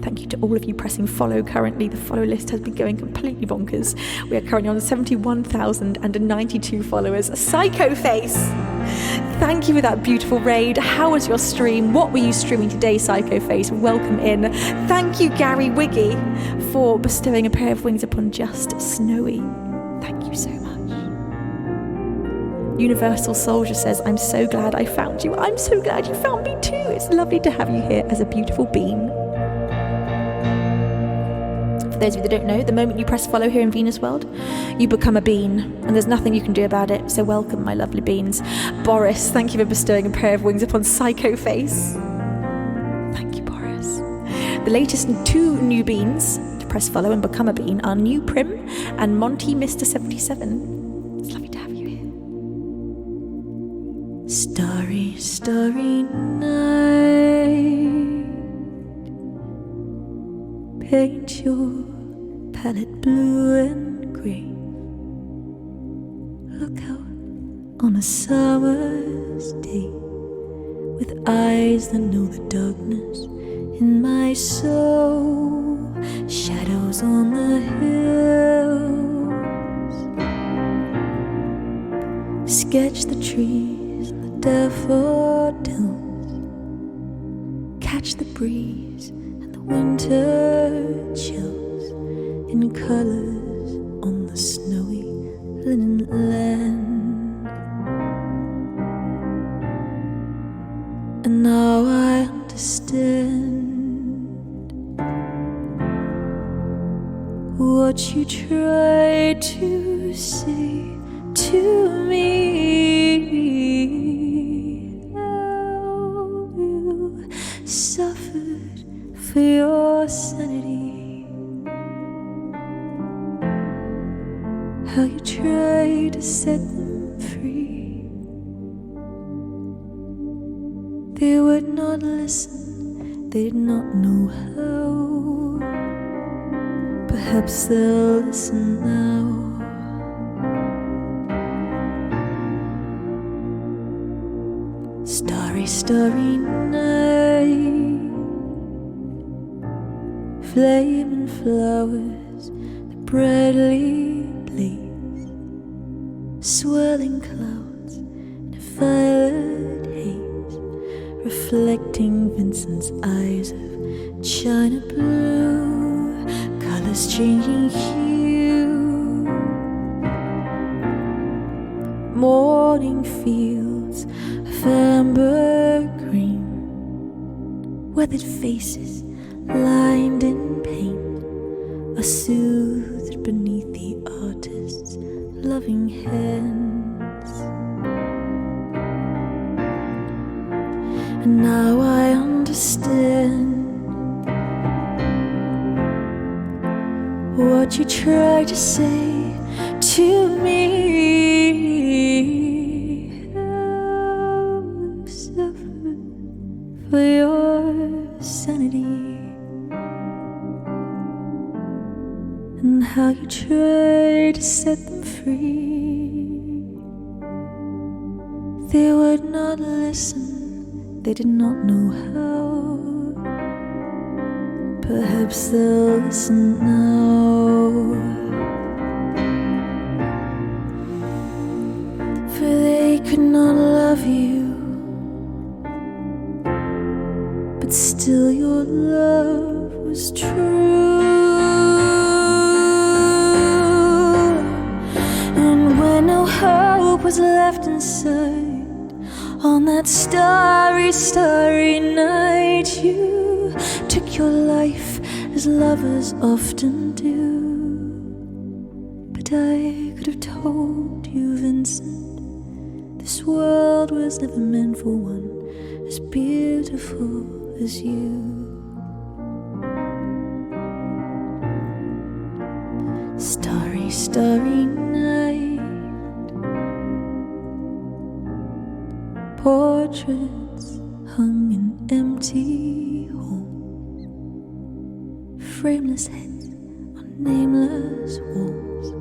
Thank you to all of you pressing follow currently. The follow list has been going completely bonkers. We are currently on 71,092 followers. Psycho Face! Thank you for that beautiful raid. How was your stream? What were you streaming today, Psycho Face? Welcome in. Thank you, Gary Wiggy, for bestowing a pair of wings upon Just Snowy. Thank you so much. Universal Soldier says, I'm so glad I found you. I'm so glad you found me too. It's lovely to have you here as a beautiful bean. For those of you that don't know, the moment you press follow here in Venusworld, you become a bean, and there's nothing you can do about it. So welcome, my lovely beans. Boris, thank you for bestowing a pair of wings upon Psycho Face. Thank you, Boris. The latest 2 new beans to press follow and become a bean are New Prim and Monty Mr. 77. It's lovely to have you here. Starry, starry night. Paint your palette blue and grey. Look out on a summer's day with eyes that know the darkness in my soul. Shadows on the hills. Sketch the trees and the daffodils. Catch the breeze and the winter chills in colors on the snowy linen land. And now I understand what you tried to say to me. How you suffered for your sanity. How you tried to set them free. They would not listen, they did not know how. Perhaps they'll listen now. Starry, starry night. Flaming flowers that brightly blaze. Swirling clouds in a violet haze, reflecting Vincent's eyes of china blue, colors changing hue. Morning fields of amber green, weathered faces lined in pain are soothed beneath the artist's loving hands. And now I understand what you tried to say to me. How you suffered for your sanity, and how you tried to set them free. They would not listen, they did not know how. Perhaps they'll listen now. For they could not love you, but still your love was true. And when no hope was left inside, on that starry, starry night, you took your life as lovers often do. But I could have told you, Vincent, this world was never meant for one as beautiful as you. Starry, starry night. portraits hung in empty halls, frameless heads on nameless walls,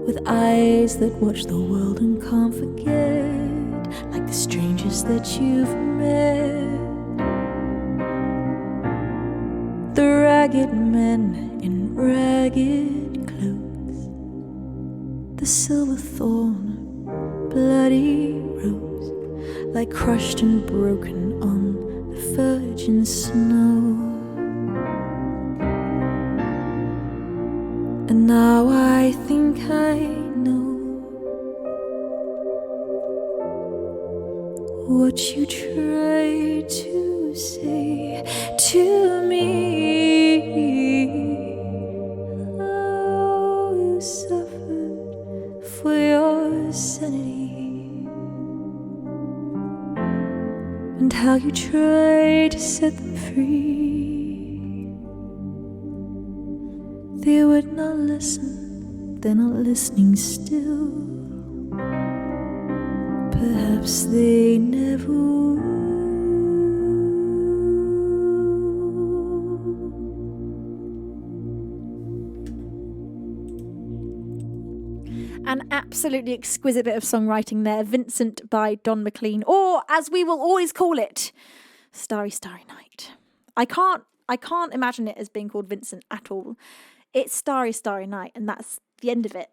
with eyes that watch the world and can't forget, like the strangers that you've met. The ragged men in ragged clothes, the silver thorn, bloody rose, like crushed and broken on the virgin snow. And now I think I know what you tried to say to me. Oh, you suffered for your sanity, and how you tried to set them free. They would not listen, they're not listening still. Perhaps they never will. An absolutely exquisite bit of songwriting there. Vincent by Don McLean, or as we will always call it, Starry, Starry Night. I can't imagine it as being called Vincent at all. It's Starry, Starry Night, and that's the end of it.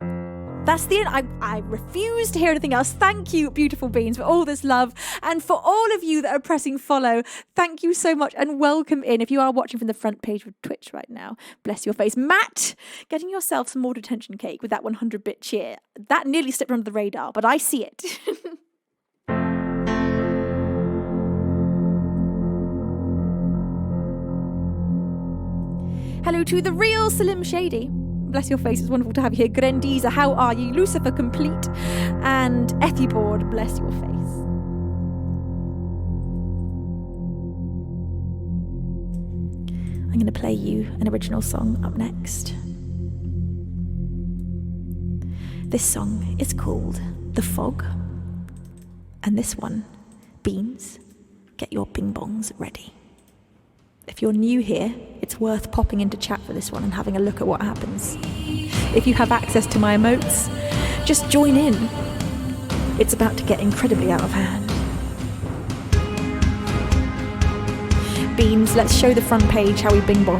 That's the end. I refuse to hear anything else. Thank you, beautiful beings, for all this love. And for all of you that are pressing follow, thank you so much and welcome in. If you are watching from the front page of Twitch right now, bless your face. Matt, getting yourself some more detention cake with that 100-bit cheer. That nearly slipped under the radar, but I see it. Hello to the real Slim Shady. Bless your face, it's wonderful to have you here. Grendiza, how are you? Lucifer Complete and Ethibord, bless your face. I'm going to play you an original song up next. This song is called The Fog. And this one, Beans, get your bing bongs ready. If you're new here, it's worth popping into chat for this one and having a look at what happens. If you have access to my emotes, just join in. It's about to get incredibly out of hand. Beans, let's show the front page how we bing bong.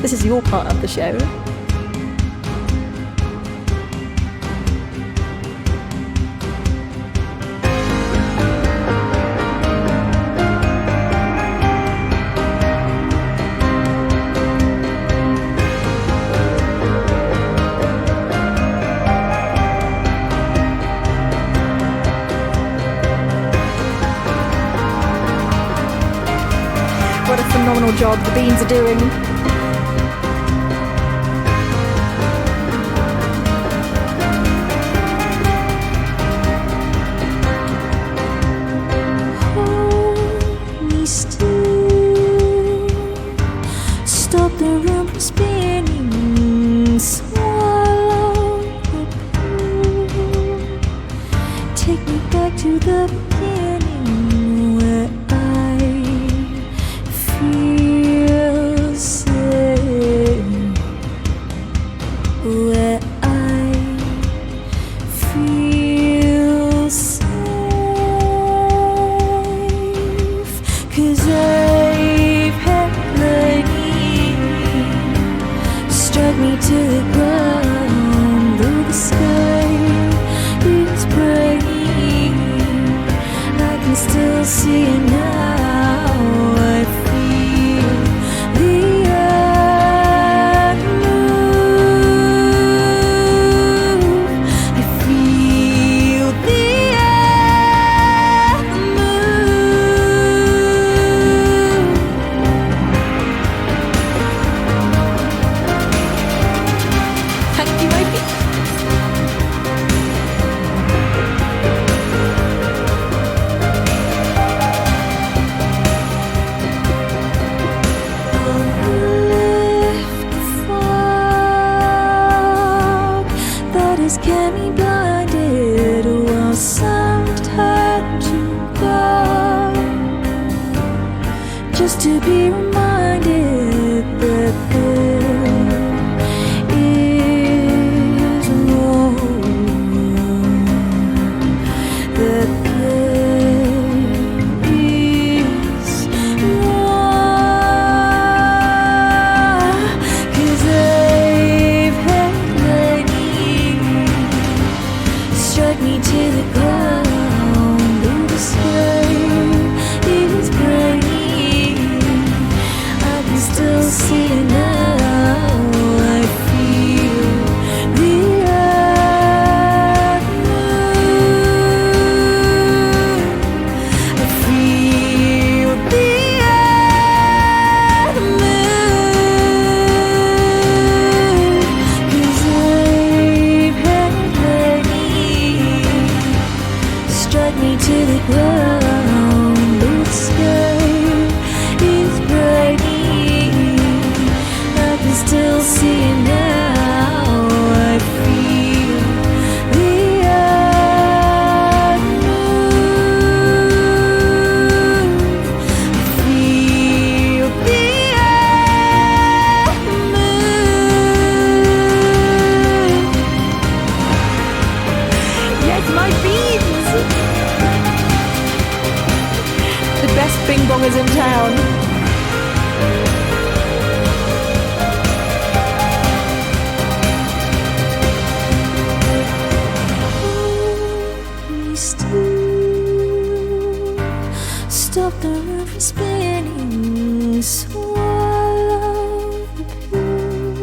This is your part of the show. Phenomenal job the beans are doing. Hold me still, stop the room from spinning, swallow the pill, take me back to the beginning where feel safe, where I feel safe, 'cause I've had lightning struck me to the ground, though the sky is burning, I can still see it now. I'll see now. I feel the earth move. Feel the earth move. Yes, my beans! The best bing bongers in town. Stop the room from spinning. Swallow the pill.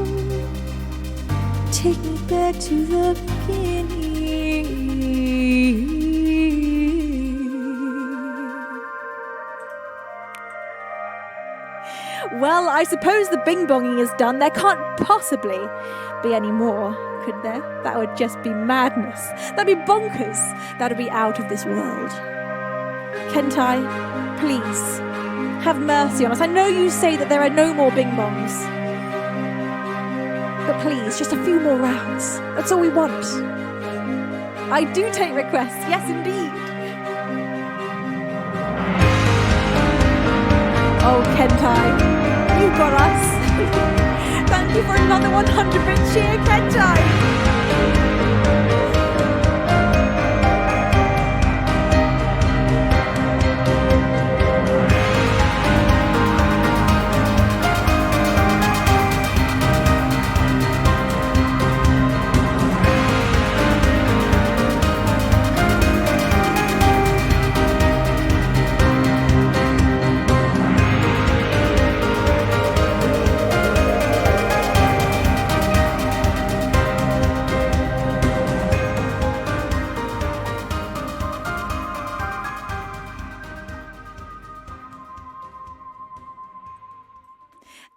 Take me back to the beginning. Well, I suppose the bing bonging is done. There can't possibly be any more, could there? That would just be madness. That'd be bonkers. That'd be out of this world. Kentai, please, have mercy on us. I know you say that there are no more bing bongs. But please, just a few more rounds. That's all we want. I do take requests, yes indeed. Oh, Kentai, you got us. Thank you for another 100-bit cheer, Kentai.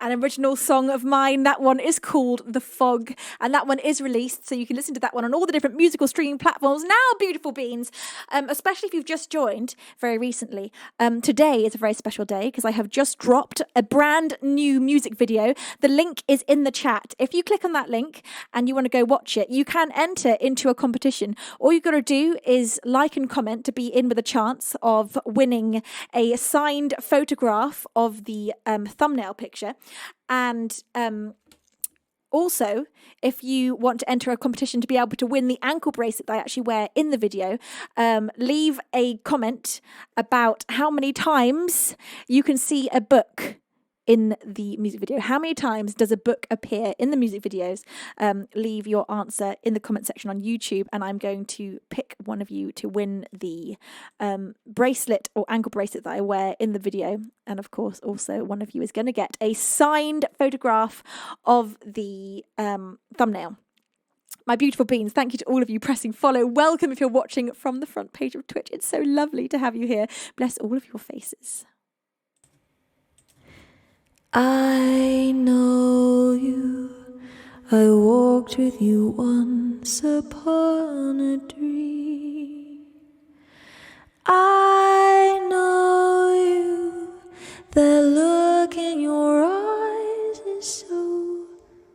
An original song of mine. That one is called The Fog, and that one is released, so you can listen to that one on all the different musical streaming platforms now, beautiful beans. Especially if you've just joined very recently. Today is a very special day because I have just dropped a brand new music video. The link is in the chat. If you click on that link and you want to go watch it, you can enter into a competition. All you've got to do is like and comment to be in with a chance of winning a signed photograph of the thumbnail picture. And also, if you want to enter a competition to be able to win the ankle bracelet that I actually wear in the video, leave a comment about how many times you can see a book in the music video. How many times does a book appear in the music videos? Leave your answer in the comment section on YouTube, and I'm going to pick one of you to win the bracelet or ankle bracelet that I wear in the video. And of course, also one of you is going to get a signed photograph of the thumbnail. My beautiful beans, thank you to all of you pressing follow. Welcome if you're watching from the front page of Twitch. It's so lovely to have you here. Bless all of your faces. I know you. I walked with you once upon a dream. I know you. That look in your eyes is so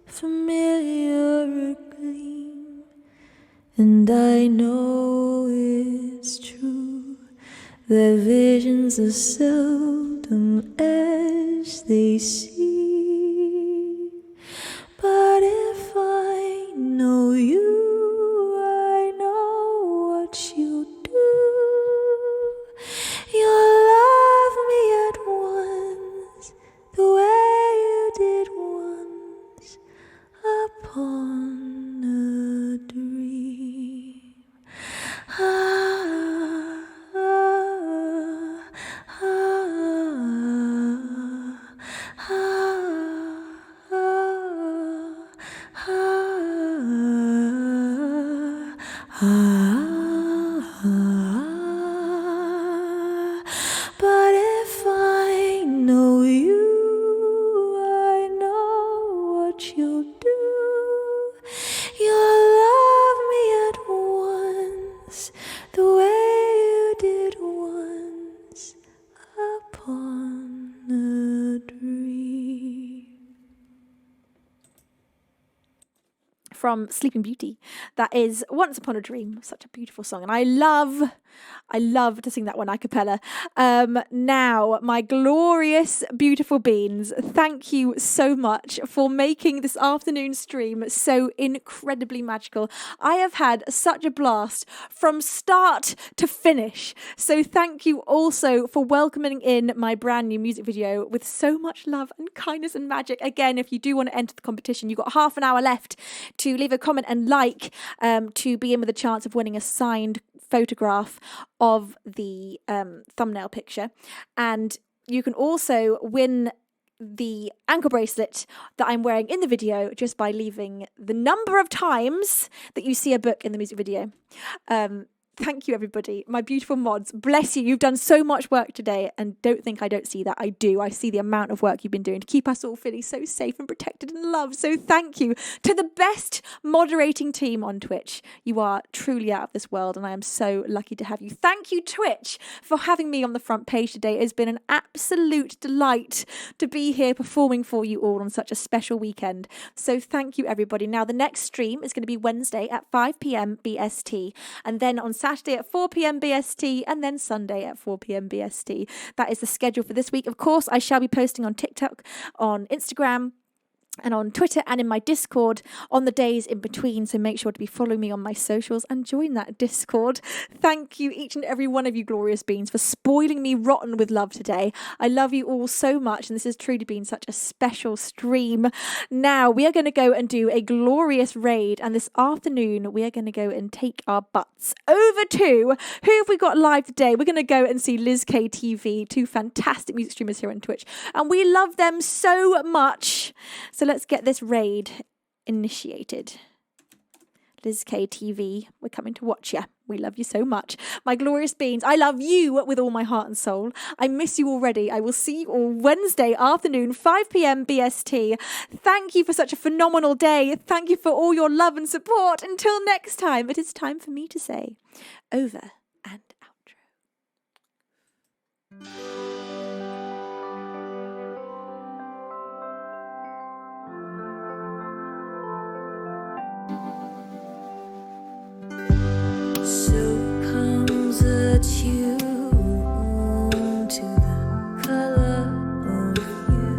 familiar a gleam. And I know it's true that visions are seldom as they seem. But if I know you, I know what you'll do. You'll love me at once, the way you did once upon a dream. But if I know you, I know what you'll do. You'll love me at once, the way you did once upon a dream. from Sleeping Beauty. That is Once Upon a Dream. Such a beautiful song. And I love to sing that one a cappella. Now, my glorious, beautiful beans, thank you so much for making this afternoon stream so incredibly magical. I have had such a blast from start to finish. So thank you also for welcoming in my brand new music video with so much love and kindness and magic. Again, if you do want to enter the competition, you've got half an hour left to leave a comment and to be in with a chance of winning a signed photograph of the thumbnail picture. And you can also win the ankle bracelet that I'm wearing in the video just by leaving the number of times that you see a book in the music video. Thank you, everybody. My beautiful mods, bless you. You've done so much work today, and don't think I don't see that. I do. I see the amount of work you've been doing to keep us all feeling so safe and protected and loved. So thank you to the best moderating team on Twitch. You are truly out of this world, and I am so lucky to have you. Thank you, Twitch, for having me on the front page today. It has been an absolute delight to be here performing for you all on such a special weekend. So thank you, everybody. Now, the next stream is going to be Wednesday at 5 p.m. BST, and then on Saturday at 4 p.m. BST, and then Sunday at 4 p.m. BST. That is the schedule for this week. Of course, I shall be posting on TikTok, on Instagram, and on Twitter and in my Discord on the days in between. So make sure to be following me on my socials and join that Discord. Thank you, each and every one of you glorious beans, for spoiling me rotten with love today. I love you all so much, and this has truly been such a special stream. Now we are going to go and do a glorious raid, and this afternoon we are going to go and take our butts over to, who have we got live today? We're going to go and see Liz K TV, two fantastic music streamers here on Twitch, and we love them so much. So let's get this raid initiated. Liz K TV, we're coming to watch you. We love you so much. My glorious beans, I love you with all my heart and soul. I miss you already. I will see you all Wednesday afternoon, 5 p.m. BST. Thank you for such a phenomenal day. Thank you for all your love and support. Until next time, it is time for me to say over and outro. So comes a tune to the color of you.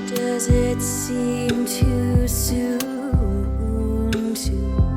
Does it seem too soon to